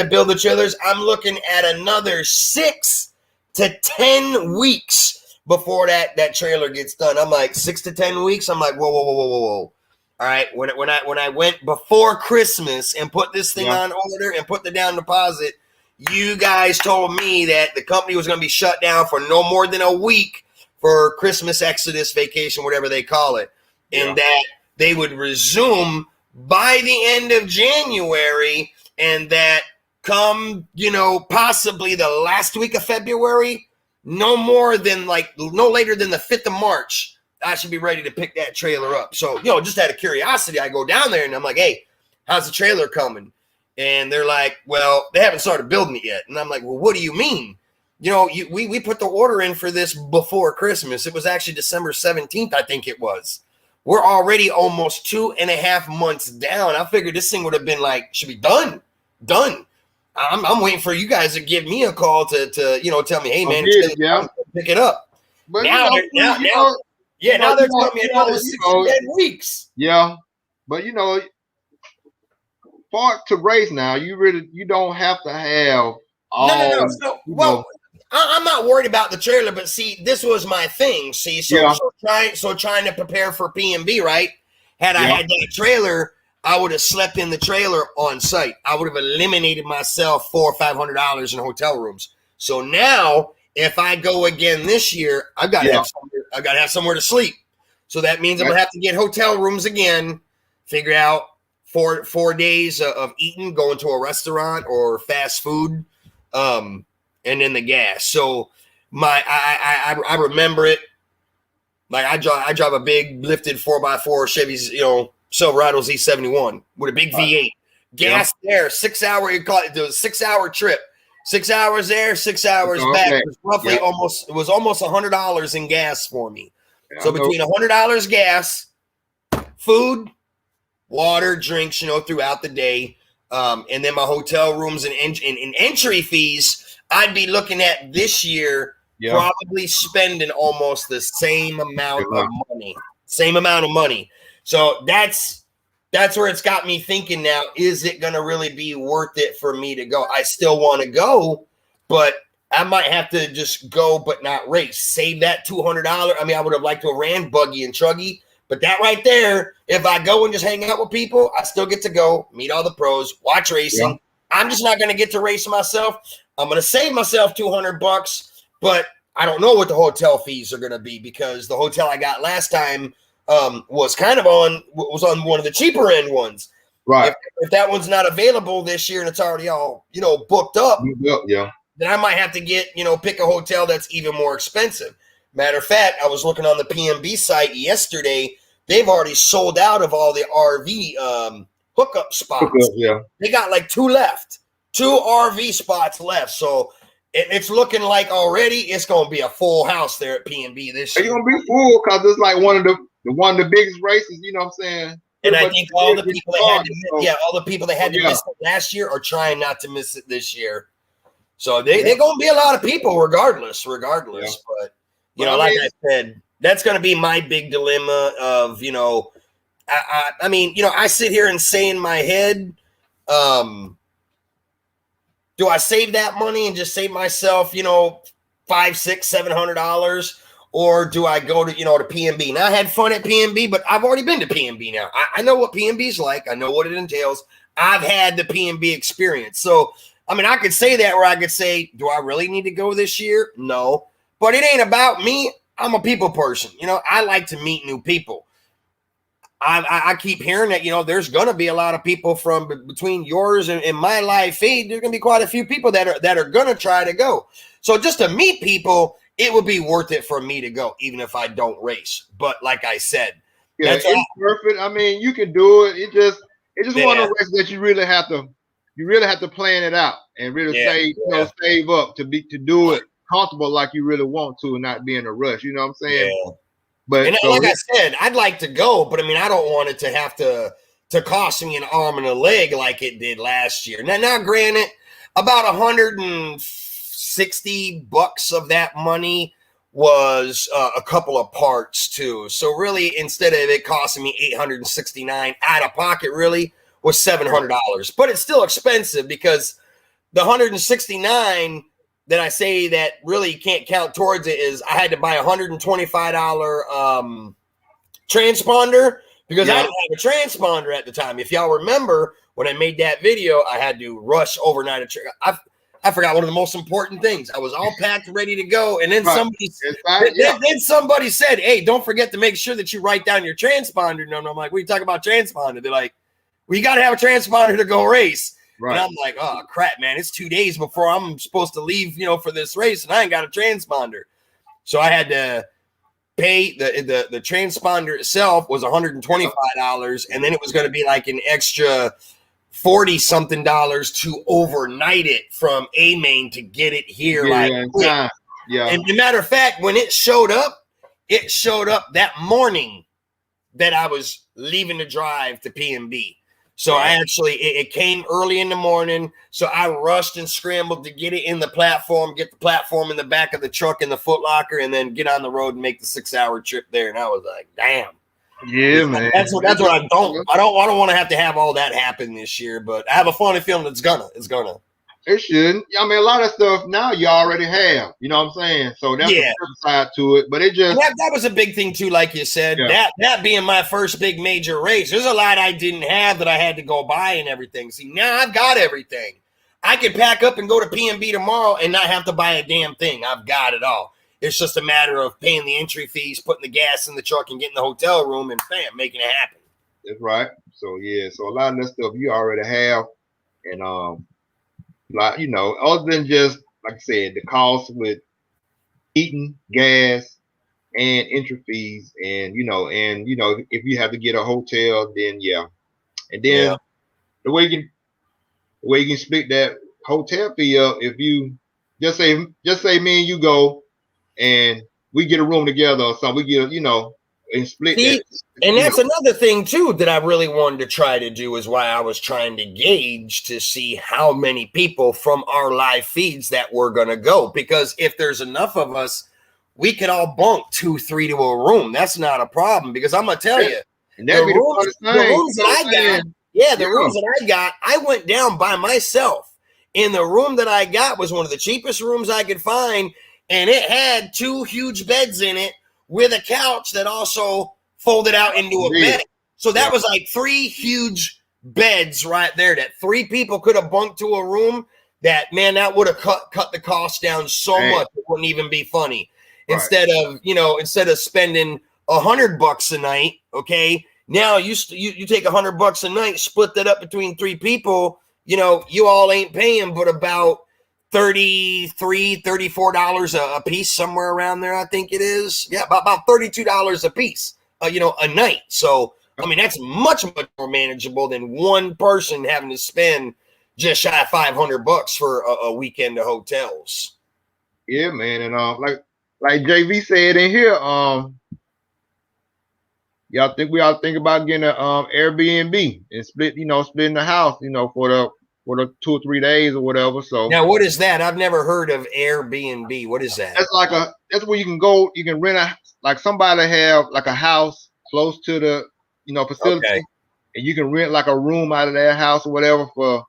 build the trailers, I'm looking at another 6 to 10 weeks before that trailer gets done. I'm like, 6 to 10 weeks. I'm like, whoa. All right, when I went before Christmas and put this thing on order and put the down deposit, you guys told me that the company was going to be shut down for no more than a week for Christmas exodus vacation, whatever they call it, and that they would resume by the end of January, and that come, possibly the last week of February, no later than the 5th of March, I should be ready to pick that trailer up. So, just out of curiosity, I go down there and I'm like, hey, how's the trailer coming? And they're like, well, they haven't started building it yet. And I'm like, well, what do you mean? We put the order in for this before Christmas. It was actually December 17th, I think it was. We're already almost 2.5 months down. I figured this thing would have been should be done. I'm waiting for you guys to give me a call to tell me, hey, man, pick it up. But now they're telling me another 6 to 10 weeks. Yeah, but to race now, you don't have to have all. No. I'm not worried about the trailer, but see, this was my thing. See, so trying to prepare for P&B, right? Had I had that trailer, I would have slept in the trailer on site. I would have eliminated myself $400 or $500 in hotel rooms. So now, if I go again this year, I've got to have somewhere to sleep. So that means I'm gonna have to get hotel rooms again, figure out 4 days of eating, going to a restaurant or fast food, and then the gas. So I remember it. Like I drive a big lifted 4x4 Chevy's, Silverado Z71 with a big V8. Gas there, 6 hour. It was a 6 hour trip. 6 hours there, 6 hours back. It was roughly almost $100 in gas for me. So between $100 gas, food, water, drinks, throughout the day, And then my hotel rooms and entry fees, I'd be looking at this year probably spending almost the same amount of money. So that's where it's got me thinking now, is it going to really be worth it for me to go? I still want to go, but I might have to just go but not race. Save that $200. I mean, I would have liked to have ran buggy and chuggy, but that right there, if I go and just hang out with people, I still get to go, meet all the pros, watch racing. Yeah. I'm just not going to get to race myself. I'm going to save myself $200, but I don't know what the hotel fees are going to be, because the hotel I got last time was on one of the cheaper end ones. Right. If that one's not available this year and it's already all, booked up, yeah, then I might have to get, pick a hotel that's even more expensive. Matter of fact, I was looking on the PNB site yesterday. They've already sold out of all the RV hookup spots. Yeah. They got like 2 left, 2 RV spots left. So it's looking like already it's going to be a full house there at PNB this year. It's going to be full because it's like one of the biggest races, you know what I'm saying? And I think all the people that had to miss it last year are trying not to miss it this year. So they're going to be a lot of people regardless. Yeah. But, like I said, that's going to be my big dilemma of, I mean, I sit here and say in my head, do I save that money and just save myself, $500, $600, $700, or do I go to, to PNB? Now I had fun at PNB, but I've already been to PNB now. I know what PNB's like. I know what it entails. I've had the PNB experience. So, I mean, I could say that, where I could say, do I really need to go this year? No, but it ain't about me. I'm a people person. I like to meet new people. I keep hearing that, there's going to be a lot of people from between yours and my live feed. There's going to be quite a few people that are going to try to go. So just to meet people, it would be worth it for me to go, even if I don't race. But like I said, it's perfect. I mean, you can do it. It's just one of the races that you really have to plan it out and really save up to do it comfortable, like you really want to, and not be in a rush. You know what I'm saying? Yeah. But like I said, I'd like to go, but I mean, I don't want it to have to cost me an arm and a leg like it did last year. Now, granted, about $160 of that money was a couple of parts too. So really, instead of it costing me $869 out of pocket, really was $700. But it's still expensive, because the $169 that I say that really can't count towards it is I had to buy a $125 transponder, because I didn't have a transponder at the time. If y'all remember, when I made that video, I had to rush overnight. I forgot one of the most important things. I was all packed, ready to go, and then somebody said, "Hey, don't forget to make sure that you write down your transponder." No, I'm like, "What are you talking about transponder?" They're like, "Well, you got to have a transponder to go race." Right. And I'm like, oh, crap, man. It's 2 days before I'm supposed to leave, for this race, and I ain't got a transponder. So I had to pay the transponder itself was $125, and then it was going to be like an extra $40-something to overnight it from A-Main to get it here. And a matter of fact, when it showed up that morning that I was leaving to drive to PNB. So it came early in the morning. So I rushed and scrambled to get it in the platform, get the platform in the back of the truck in the Foot Locker, and then get on the road and make the 6-hour trip there. And I was like, damn. Yeah, man. That's what I don't want to have all that happen this year, but I have a funny feeling it's gonna. It shouldn't. I mean, a lot of stuff now you already have. You know what I'm saying? So that's the flip side to it. But it just that was a big thing too, like you said. Yeah. That being my first big major race, there's a lot I didn't have that I had to go buy and everything. See, now I've got everything. I can pack up and go to PNB tomorrow and not have to buy a damn thing. I've got it all. It's just a matter of paying the entry fees, putting the gas in the truck, and getting the hotel room, and bam, making it happen. That's right. So so a lot of that stuff you already have, and like, other than just, like I said, the cost with eating, gas, and entry fees, and if you have to get a hotel, then and then the way you can split that hotel fee up, if you just say me and you go and we get a room together or something, we get and split See, that. and that's another thing too that I really wanted to try to do, is why I was trying to gauge to see how many people from our live feeds that were going to go. Because if there's enough of us, we could all bunk 2-3 to a room. That's not a problem, because I'm going to tell you, and that'd be the funnest thing. the rooms that I got, the rooms Yeah. that I got, I went down by myself. And the room that I got was one of the cheapest rooms I could find. And it had 2 huge beds in it with a couch that also folded out into a bed. So that was like 3 huge beds right there that 3 people could have bunked to a room. That, man, that would have cut the cost down so much it wouldn't even be funny. Right. Instead of spending $100 a night, okay, now you take $100 a night, split that up between 3 people. You all ain't paying but about $34 a piece, somewhere around there, I think it is. Yeah, about $32 a piece, a night. So, I mean, that's much more manageable than one person having to spend just shy of $500 for a weekend of hotels. Yeah, man, and like JV said in here, y'all think we all think about getting an Airbnb and splitting the house, for the 2 or 3 days or whatever. So now, what is that? I've never heard of Airbnb. What is that? That's where you can go. You can rent like somebody have like a house close to the facility, and you can rent like a room out of their house or whatever for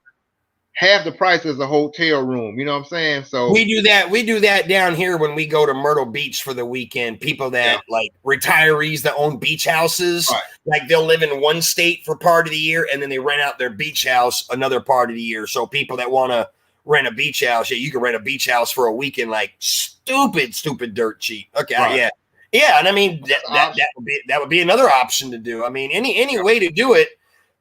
half the price as a hotel room. You know what I'm saying? So we do that down here when we go to Myrtle Beach for the weekend. People that like retirees that own beach houses, like they'll live in one state for part of the year and then they rent out their beach house another part of the year. So people that want to rent a beach house, you can rent a beach house for a weekend, like stupid dirt cheap. Okay, yeah, and I mean that would be another option to do. I mean, any way to do it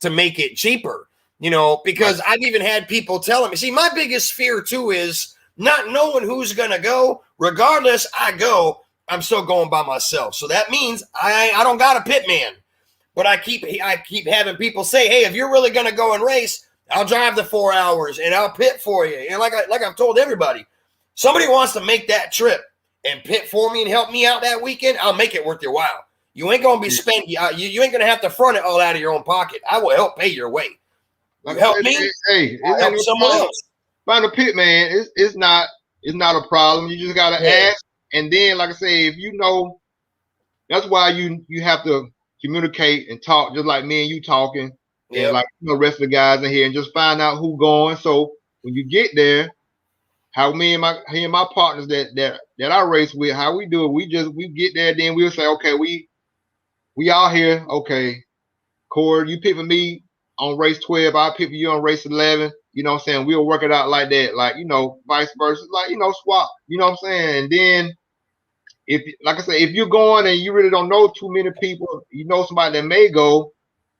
to make it cheaper. Because I've even had people telling me, see, my biggest fear too is not knowing who's going to go. Regardless, I'm still going by myself. So that means I don't got a pit man, but I keep having people say, hey, if you're really going to go and race, I'll drive the 4 hours and I'll pit for you. And like I've told everybody, somebody wants to make that trip and pit for me and help me out that weekend, I'll make it worth your while. You ain't going to be spent. You ain't going to have to front it all out of your own pocket. I will help pay your way. Like help me. Hey, help someone else. Find a pit man. It's not a problem. You just gotta ask, and then, like I say, if that's why you have to communicate and talk, just like me and you talking, and like the rest of the guys in here, and just find out who going. So when you get there, how me and my partners that I race with, how we do it, we get there, then we'll say, okay, we all here, okay, Cord, you pick for me on race 12, I'll pick for you on race 11. You know what I'm saying? We'll work it out like that, like, vice versa, like, swap. You know what I'm saying? And then like I say, if you're going and you really don't know too many people, somebody that may go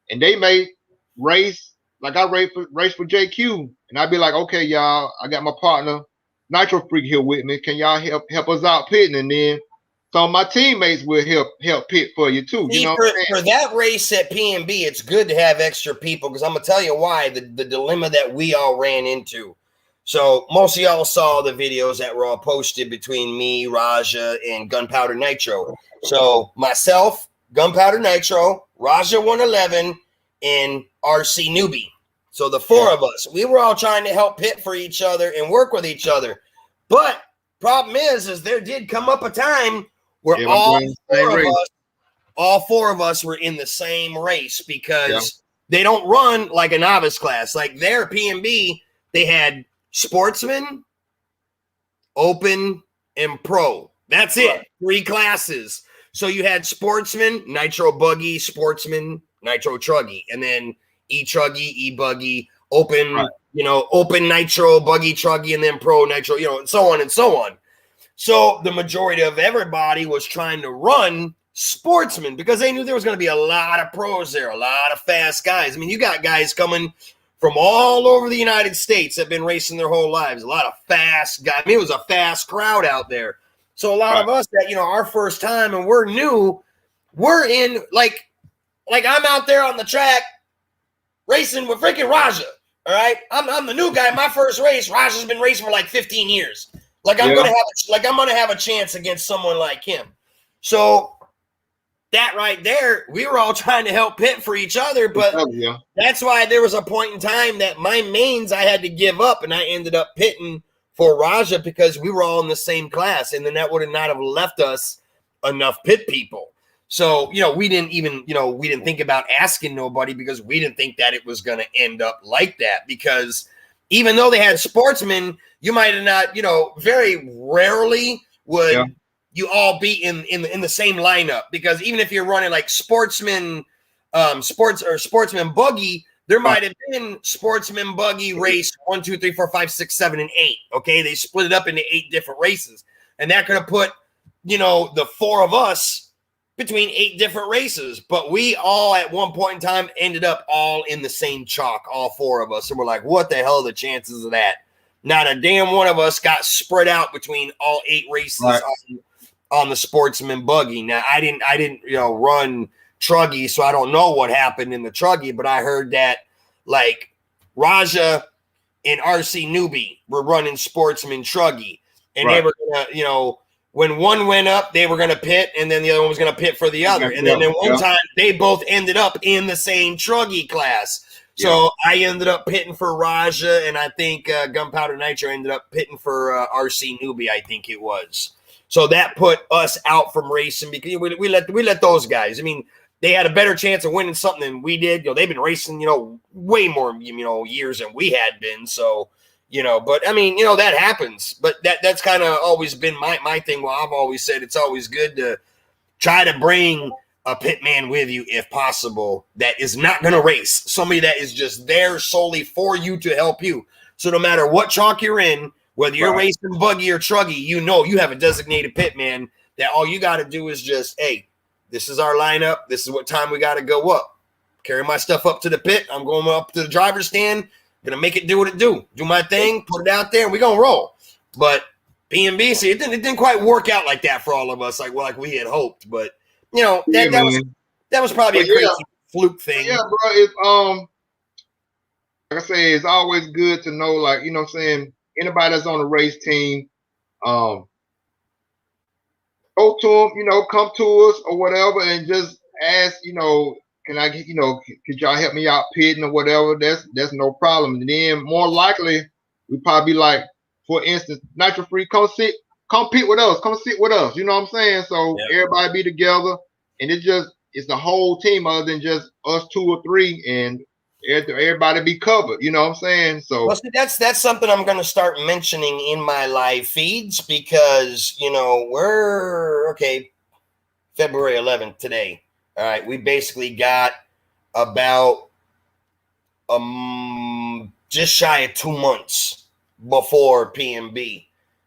and they may race, like I race for JQ, and I'd be like, okay, y'all, I got my partner Nitro Freak here with me. Can y'all help us out pitting? And then some of my teammates will help pit for you too. See, for that race at PNB, it's good to have extra people, because I'm gonna tell you why. The dilemma that we all ran into. So most of y'all saw the videos that were all posted between me, Raja, and Gunpowder Nitro. So myself, Gunpowder Nitro, Raja 111, and RC Newbie. So the 4 of us, we were all trying to help pit for each other and work with each other. But problem is there did come up a time where all 4 of us were in the same race, because they don't run like a novice class. Like their PNB, they had sportsman, open, and pro. That's it. 3 classes. So you had sportsman, nitro buggy, sportsman, nitro truggy, and then e-truggy, e-buggy, open, open nitro, buggy truggy, and then pro nitro, and so on and so on. So the majority of everybody was trying to run sportsmen, because they knew there was going to be a lot of pros there, a lot of fast guys. I mean, you got guys coming from all over the United States that have been racing their whole lives, a lot of fast guys. I mean, it was a fast crowd out there. So a lot of us that, our first time and we're new, we're in like I'm out there on the track racing with freaking Raja. All right. I'm the new guy. My first race, Raja's been racing for like 15 years. Like I'm gonna have a chance against someone like him. So that right there, we were all trying to help pit for each other, but Yeah. that's why there was a point in time that my mains I had to give up, and I ended up pitting for Raja because we were all in the same class, and then that would have not have left us enough pit people. So, we didn't even, we didn't think about asking nobody because we didn't think that it was going to end up like that, because even though they had sportsmen, you might have not, very rarely would you all be in the same lineup, because even if you're running like sportsman buggy, there might have been sportsman buggy race 1, 2, 3, 4, 5, 6, 7, and 8. Okay, they split it up into 8 different races, and that could have put the 4 of us between 8 different races. But we all at one point in time ended up all in the same chalk, all 4 of us, and we're like, what the hell are the chances of that? Not a damn one of us got spread out between all 8 races on the sportsman buggy. Now I didn't run truggy, so I don't know what happened in the truggy, but I heard that like Raja and RC Newbie were running sportsman truggy, and they were gonna, when one went up, they were gonna pit, and then the other one was gonna pit for the other. And then one time they both ended up in the same truggy class. So I ended up pitting for Raja, and I think Gunpowder Nitro ended up pitting for RC Newbie, I think it was. So that put us out from racing because we let those guys. I mean, they had a better chance of winning something than we did. They've been racing, way more, years than we had been. So, but I mean, that happens. But that's kind of always been my thing. Well, I've always said it's always good to try to bring a pit man with you if possible that is not going to race. Somebody that is just there solely for you to help you. So no matter what chalk you're in, whether you're racing buggy or truggy, you have a designated pit man that all you got to do is just, hey, this is our lineup. This is what time we got to go up. Carry my stuff up to the pit. I'm going up to the driver's stand. Going to make it do what it do. Do my thing, put it out there, and we're going to roll. But PNB, see, it didn't quite work out like that for all of us, like we had hoped. But, that was probably a crazy fluke thing. Yeah, bro. It's, like I say, it's always good to know, like, what I'm saying, anybody that's on the race team, go to them, come to us or whatever, and just ask, can I get, could y'all help me out pitting or whatever? That's no problem. And then more likely, we probably be like, for instance, Nitro Free, come pit with us, come sit with us. You know what I'm saying? So everybody be together, and it's the whole team other than just us 2 or 3, and everybody be covered. You know what I'm saying? So well, see, that's something I'm going to start mentioning in my live feeds because we're February 11th today. All right, we basically got about just shy of 2 months before PMB.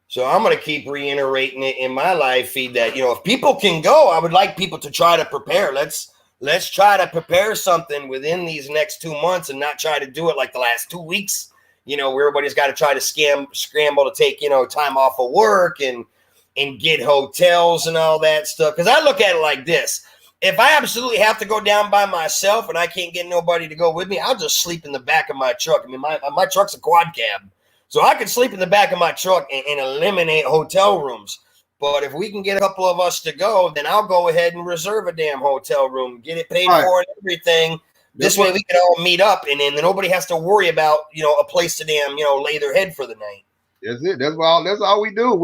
So I'm going to keep reiterating it in my live feed that if people can go, I would like people to try to prepare. Let's try to prepare something within these next 2 months and not try to do it like the last 2 weeks, where everybody's got to try to scramble to take, time off of work and get hotels and all that stuff. Because I look at it like this. If I absolutely have to go down by myself and I can't get nobody to go with me, I'll just sleep in the back of my truck. I mean, my truck's a quad cab. So I can sleep in the back of my truck and eliminate hotel rooms. But if we can get a couple of us to go, then I'll go ahead and reserve a damn hotel room, get it paid for and everything. This way we can all meet up, and then nobody has to worry about, a place to damn, lay their head for the night. That's it. That's all we do.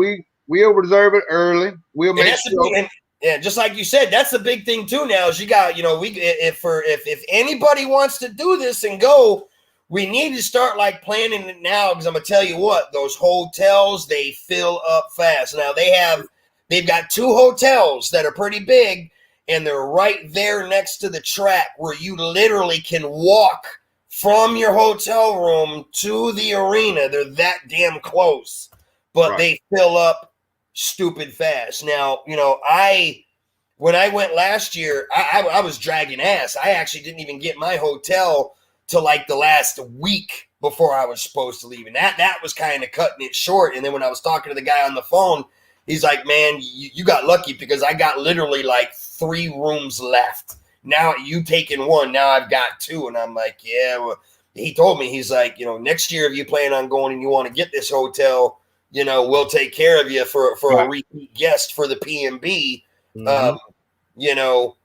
We'll reserve it early. We'll make sure. Yeah, just like you said, that's the big thing too. Now is you got, if anybody wants to do this and go, we need to start like planning it now, because I'm gonna tell you what, those hotels, they fill up fast. Now they've got 2 hotels that are pretty big, and they're right there next to the track where you literally can walk from your hotel room to the arena. They're that damn close, but they fill up stupid fast. Now, when I went last year, I was dragging ass. I actually didn't even get my hotel till like the last week before I was supposed to leave. And that was kind of cutting it short. And then when I was talking to the guy on the phone, he's like, man, you got lucky because I got literally like 3 rooms left. Now you taking 1. Now I've got 2. And I'm like, yeah, well, he told me, he's like, next year, if you plan on going and you want to get this hotel, we'll take care of you for a repeat guest for the PMB.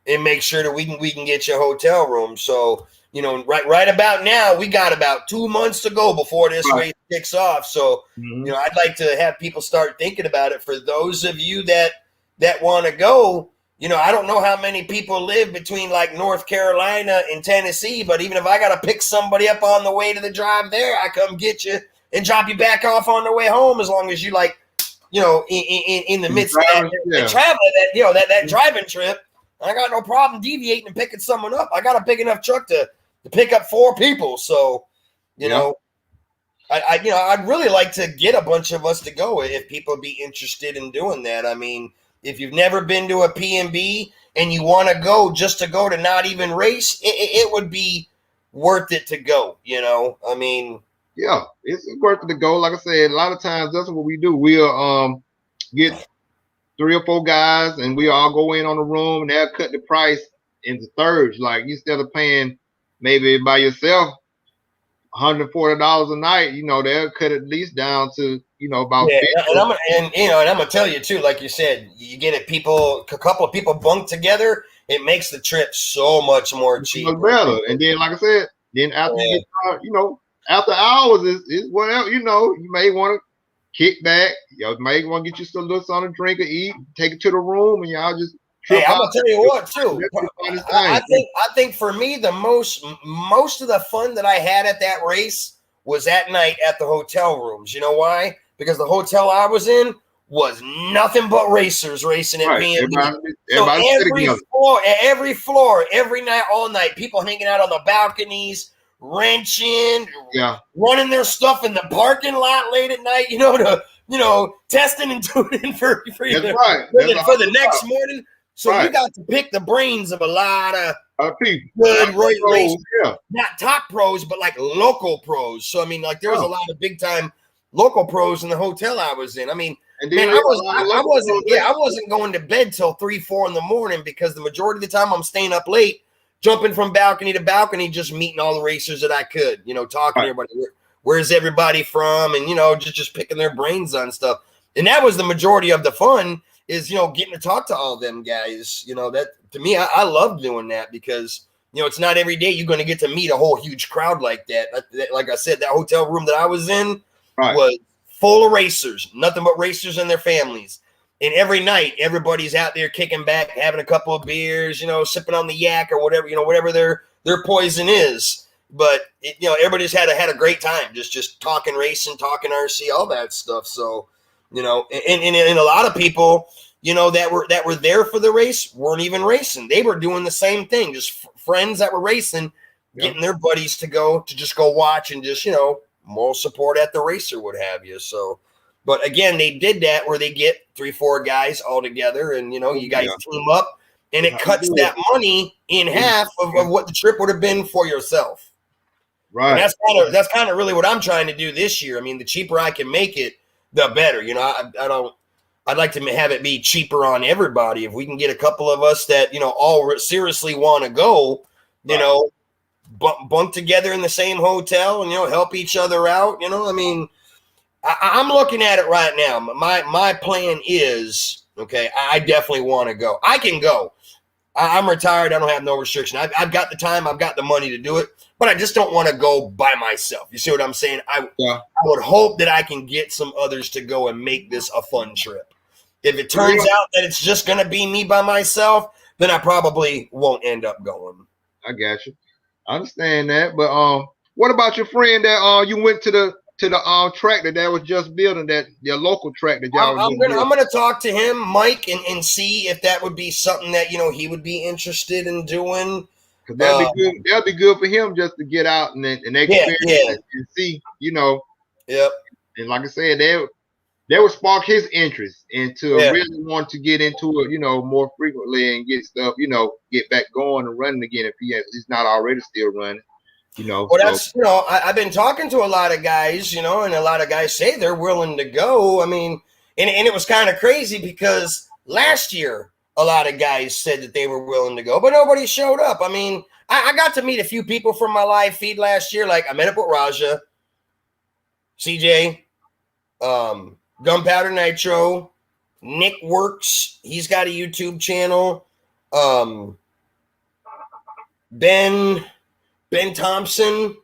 and make sure that we can get you a hotel room. So, you know, right about now, we got about 2 months to go before this race kicks off. So, you know, I'd like to have people start thinking about it. For those of you that want to go, you know, I don't know how many people live between like North Carolina and Tennessee, but even if I got to pick somebody up on the way to the drive there, I come get you and drop you back off on the way home, as long as you like, you know, in the midst of that travel, that, you know, that driving trip. I got no problem deviating and picking someone up. I got a big enough truck to pick up 4 people. So, you know, I'd really like to get a bunch of us to go if people be interested in doing that. I mean, if you've never been to a P&B and you want to go just to go to not even race, it would be worth it to go, you know? I mean, yeah, it's worth it to go. Like I said, a lot of times that's what we do. We'll get 3 or 4 guys and we all go in on the room and they'll cut the price into thirds. Like instead of paying maybe by yourself $140 a night, you know, they'll cut at least down to, you know, about 50. And I'm gonna tell you too, like you said, you get it, a couple of people bunk together, it makes the trip so much more cheaper. Much better. And then, like I said, then after you get, you know, after hours is whatever, you know, you may want to kick back. You may want to get you some little something to drink or eat, take it to the room, and y'all just trip. Hey, I'm gonna tell you what too. I think for me the most of the fun that I had at that race was at night at the hotel rooms. You know why? Because the hotel I was in was nothing but racers racing at P&B. So every floor, every night, all night, people hanging out on the balconies, wrenching, running their stuff in the parking lot late at night. You know, testing and tuning for the next morning. So you got to pick the brains of a lot of people, good racers, not top pros, but like local pros. So I mean, like there was a lot of big time local pros in the hotel I was in. I mean, man, I wasn't going to bed till 3-4 in the morning, because the majority of the time I'm staying up late, jumping from balcony to balcony, just meeting all the racers that I could, you know, talking to everybody. Where's everybody from? And, you know, just picking their brains on stuff. And that was the majority of the fun, is, you know, getting to talk to all them guys. You know, that to me, I love doing that, because, you know, it's not every day you're going to get to meet a whole huge crowd like that. Like I said, that hotel room that I was in was full of racers, nothing but racers and their families. And every night, everybody's out there kicking back, having a couple of beers, you know, sipping on the yak or whatever, you know, whatever their poison is. But you know, everybody's had a great time, just talking racing, talking RC, all that stuff. So, you know, and a lot of people, you know, that were there for the race weren't even racing. They were doing the same thing, just friends that were racing, getting their buddies to just go watch and just, you know, moral support at the race or what have you. So, but again, they did that where they get 3-4 guys all together, and, you know, you guys team up, and it cuts that money in half of what the trip would have been for yourself. Right. And that's kind of really what I'm trying to do this year. I mean, the cheaper I can make it, the better. You know, I'd like to have it be cheaper on everybody. If we can get a couple of us that, you know, all seriously want to go, you know, bunk together in the same hotel and, you know, help each other out. You know, I mean, I'm looking at it right now. My plan is, okay, I definitely want to go. I can go. I'm retired. I don't have no restriction. I've got the time. I've got the money to do it, but I just don't want to go by myself. You see what I'm saying? I would hope that I can get some others to go and make this a fun trip. If it turns out that it's just going to be me by myself, then I probably won't end up going. I got you. I understand that. But what about your friend that you went to the track that was just building, that your local track that y'all? I'm gonna talk to him, Mike, and see if that would be something that, you know, he would be interested in doing. Cause that'd be good. That'd be good for him just to get out and experience and see, you know. Yep. And like I said, that would spark his interest into really want to get into it, you know, more frequently and get stuff, you know, get back going and running again if he's not already still running. You know, well, that's, you know, I've been talking to a lot of guys, you know, and a lot of guys say they're willing to go. I mean, and it was kind of crazy because last year a lot of guys said that they were willing to go, but nobody showed up. I mean, I got to meet a few people from my live feed last year. Like I met up with Raja, CJ, Gunpowder Nitro, Nick Works. He's got a YouTube channel. Ben Thompson.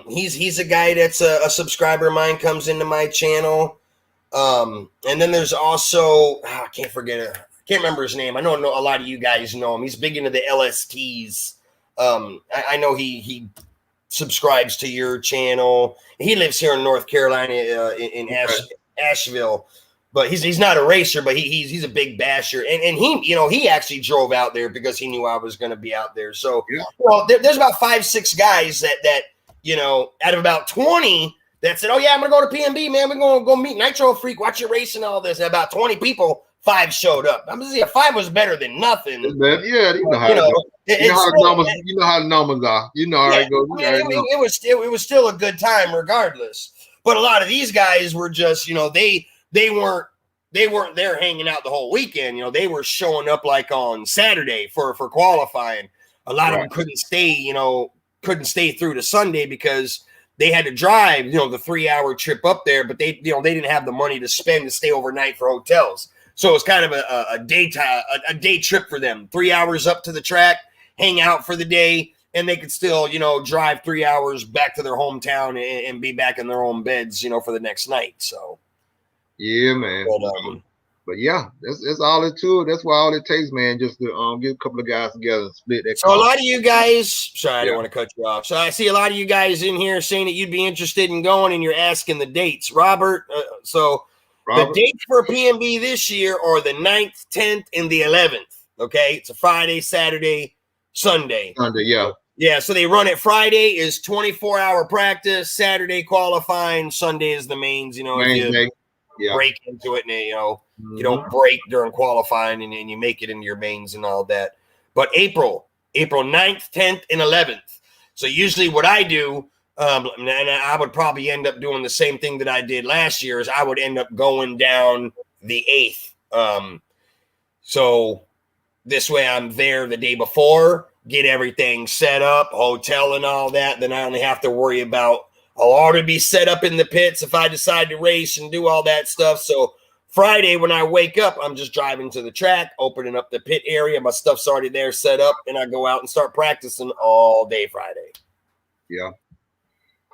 He's a guy that's a subscriber of mine, comes into my channel. And then there's also, I can't forget it. I can't remember his name. I know a lot of you guys know him. He's big into the LSTs. I know he subscribes to your channel. He lives here in North Carolina, in Asheville. But he's not a racer, but he's a big basher, and he actually drove out there because he knew I was going to be out there. So there's about 5-6 guys that out of about 20 that said, "Oh yeah, I'm going to go to PMB, man. We're going to go meet Nitro Freak, watch your race and all this." And about 20 people, 5 showed up. I'm just saying 5 was better than nothing. Yeah, you know how it goes. You know how the numbers are. You know how it goes. It was still a good time regardless. But a lot of these guys were just, they weren't there hanging out the whole weekend. They were showing up like on Saturday for qualifying. A lot of them couldn't stay through to Sunday because they had to drive, the 3-hour trip up there, but they didn't have the money to spend to stay overnight for hotels. So it was kind of a day trip for them. 3 hours up to the track, hang out for the day, and they could still, drive 3 hours back to their hometown and be back in their own beds, for the next night. So, yeah, man. But yeah, that's all it to. That's why all it takes, man, just to get a couple of guys together and split that. So a lot of you guys, sorry, I don't want to cut you off. So I see a lot of you guys in here saying that you'd be interested in going, and you're asking the dates, Robert. The dates for PMB this year are the 9th, 10th, and the 11th. Okay, it's a Friday, Saturday, Sunday. Yeah. Yeah, so they run it. Friday is 24-hour practice. Saturday qualifying. Sunday is the mains. Break into it, and you don't break during qualifying, and you make it into your mains and all that. But April 9th, 10th, and 11th. So usually what I do, and I would probably end up doing the same thing that I did last year, is I would end up going down the 8th. So this way I'm there the day before, get everything set up, hotel and all that. Then I only have to worry about I'll already be set up in the pits if I decide to race and do all that stuff. So Friday when I wake up, I'm just driving to the track, opening up the pit area. My stuff's already there set up, and I go out and start practicing all day Friday. Yeah.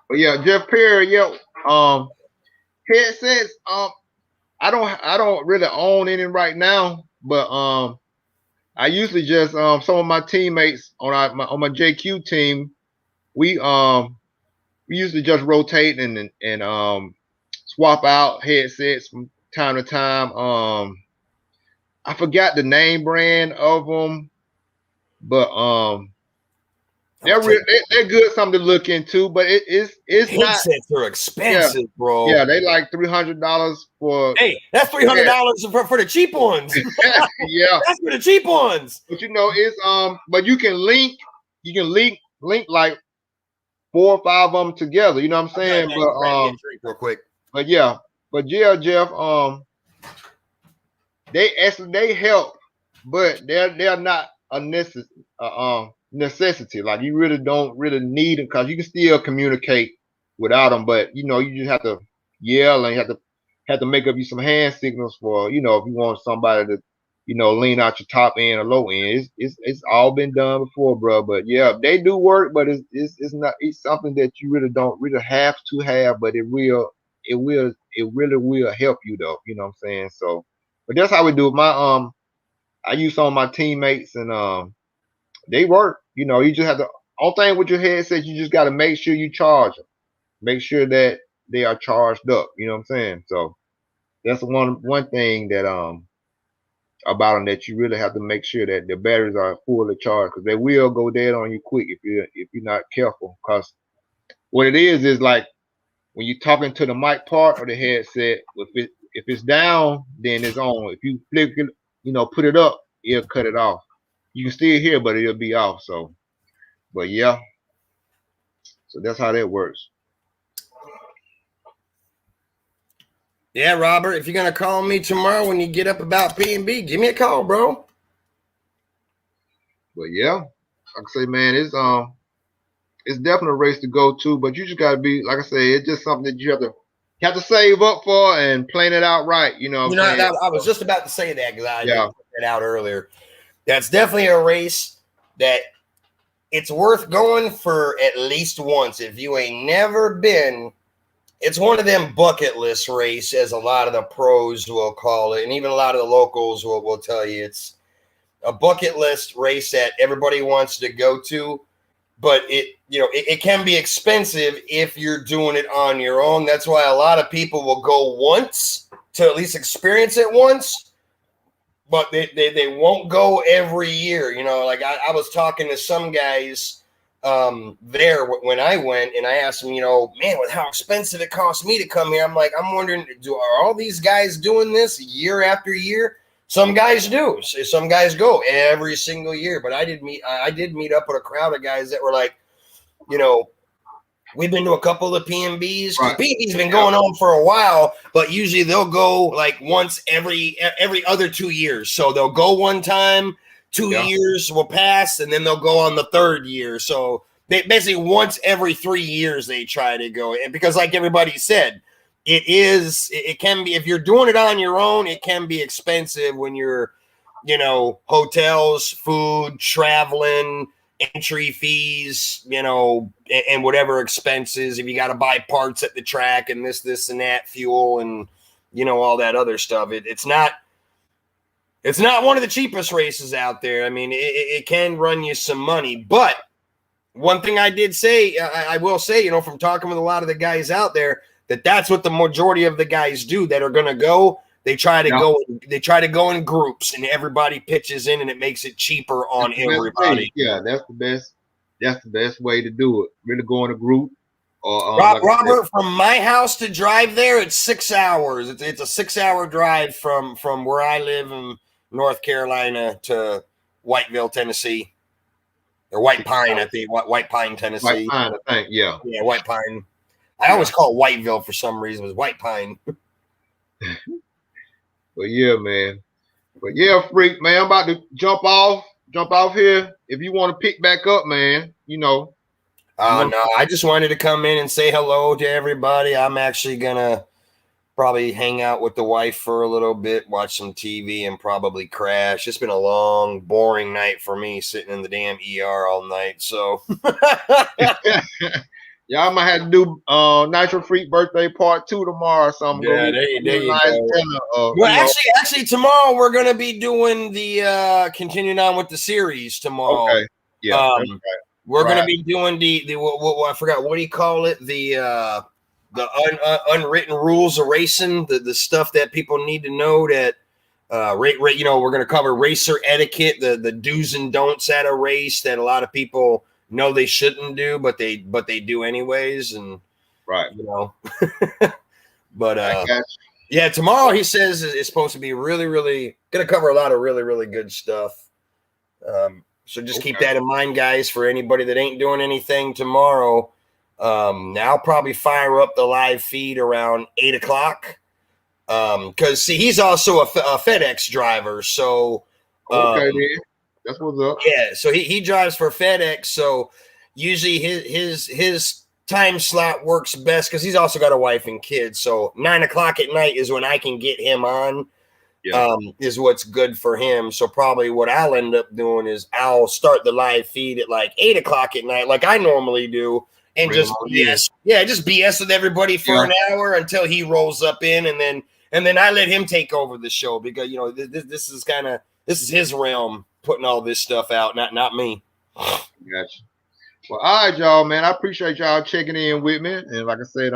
But yeah, Jeff Perry, headsets. I don't really own any right now, but I usually just some of my teammates on my JQ team, we usually just rotate and swap out headsets from time to time. I forgot the name brand of them, but they're good, something to look into. But it's headsets are expensive, bro. Yeah, they like $300 for. Hey, that's $300 for the cheap ones. Yeah, that's for the cheap ones. But it's but you can link like 4 or 5 of them together. You know what I'm saying? But real quick. But yeah, Jeff, they help, but they're not a necessity. Like you really don't really need them because you can still communicate without them. But you just have to yell and you have to make up you some hand signals for if you want somebody to lean out your top end or low end. It's all been done before, bro. But yeah, they do work, but it's not. It's something that you really don't really have to have, but it really will help you though. You know what I'm saying? So, but that's how we do it. I use some of my teammates and they work. You just have to. Only thing with your headset, you just got to make sure you charge them. Make sure that they are charged up. You know what I'm saying? So that's one thing that about them that you really have to make sure that the batteries are fully charged because they will go dead on you quick if you're not careful. Because what it is like when you're talking to the mic part of the headset, if it's down, then it's on. If you flick it, put it up, it'll cut it off. You can still hear, but it'll be off. So, but yeah, so that's how that works. Yeah, Robert, if you're going to call me tomorrow when you get up about P&B, give me a call, bro. But yeah, like I say, man, it's definitely a race to go to, but you just got to be, like I say, it's just something that you have to save up for and plan it out right. I was just about to say that because I didn't put that out earlier. That's definitely a race that it's worth going for at least once. If you ain't never been, it's one of them bucket list race, as a lot of the pros will call it, and even a lot of the locals will tell you it's a bucket list race that everybody wants to go to. But it can be expensive if you're doing it on your own. That's why a lot of people will go once to at least experience it once, but they won't go every year. Like I was talking to some guys there when I went, and I asked them, man, with how expensive it cost me to come here, I'm like, I'm wondering, are all these guys doing this year after year? Some guys do. Some guys go every single year. But I did meet up with a crowd of guys that were like, we've been to a couple of PMBs. Right. PMB's been going on for a while, but usually they'll go like once every other 2 years. So they'll go one time, 2 years will pass, and then they'll go on the third year. So they basically once every 3 years they try to go. And because like everybody said, it can be, if you're doing it on your own, it can be expensive when you're, hotels, food, traveling, entry fees, and whatever expenses, if you got to buy parts at the track and this and that, fuel and, all that other stuff. It's not one of the cheapest races out there. I mean, it can run you some money, but one thing I did say, I will say, from talking with a lot of the guys out there, that's what the majority of the guys do that are going to go. They try to go in groups, and everybody pitches in, and it makes it cheaper on everybody. Yeah, that's the best way to do it. Really go in a group. Robert, from my house to drive there, it's 6 hours. It's a 6-hour drive from where I live in North Carolina to Whiteville, Tennessee, or White Pine, I think. White Pine, Tennessee. White Pine, I think. Yeah, White Pine. I always call it Whiteville for some reason. It was White Pine. But yeah, man. But yeah, freak, man. I'm about to jump off here. If you want to pick back up, man, No, I just wanted to come in and say hello to everybody. I'm actually gonna probably hang out with the wife for a little bit, watch some TV, and probably crash. It's been a long, boring night for me sitting in the damn ER all night. So yeah, I might have to do Nitro Freak birthday part 2 tomorrow. So I'm there you go. Well, actually, tomorrow we're gonna be doing the continuing on with the series tomorrow. Okay. Yeah. Right. We're gonna be doing the what I forgot, what do you call it? The unwritten rules of racing, the stuff that people need to know that we're going to cover racer etiquette, the do's and don'ts at a race that a lot of people know they shouldn't do, but they do anyways. And but yeah, tomorrow he says it's supposed to be really, really going to cover a lot of really, really good stuff. So just keep that in mind, guys, for anybody that ain't doing anything tomorrow. Now I'll probably fire up the live feed around 8 o'clock. Because see, he's also a FedEx driver. So man. That's what's up. Yeah, so he drives for FedEx. So usually his time slot works best because he's also got a wife and kids. So 9 o'clock at night is when I can get him on. Yeah. Is what's good for him. So probably what I'll end up doing is I'll start the live feed at like 8 o'clock at night, like I normally do. And just BS with everybody for an hour until he rolls up in, and then I let him take over the show because this is his realm, putting all this stuff out, not me. Gotcha. Well, all right, y'all, man. I appreciate y'all checking in with me, and like I said,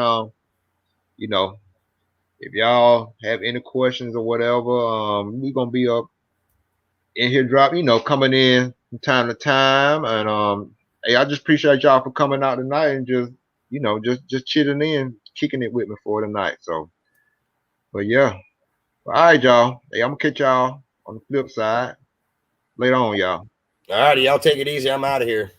if y'all have any questions or whatever, we're gonna be up in here coming in from time to time, and hey, I just appreciate y'all for coming out tonight and just chilling in, kicking it with me for tonight. So, but yeah. All right, y'all. Hey, I'm gonna catch y'all on the flip side later on, y'all. All righty, y'all take it easy. I'm out of here.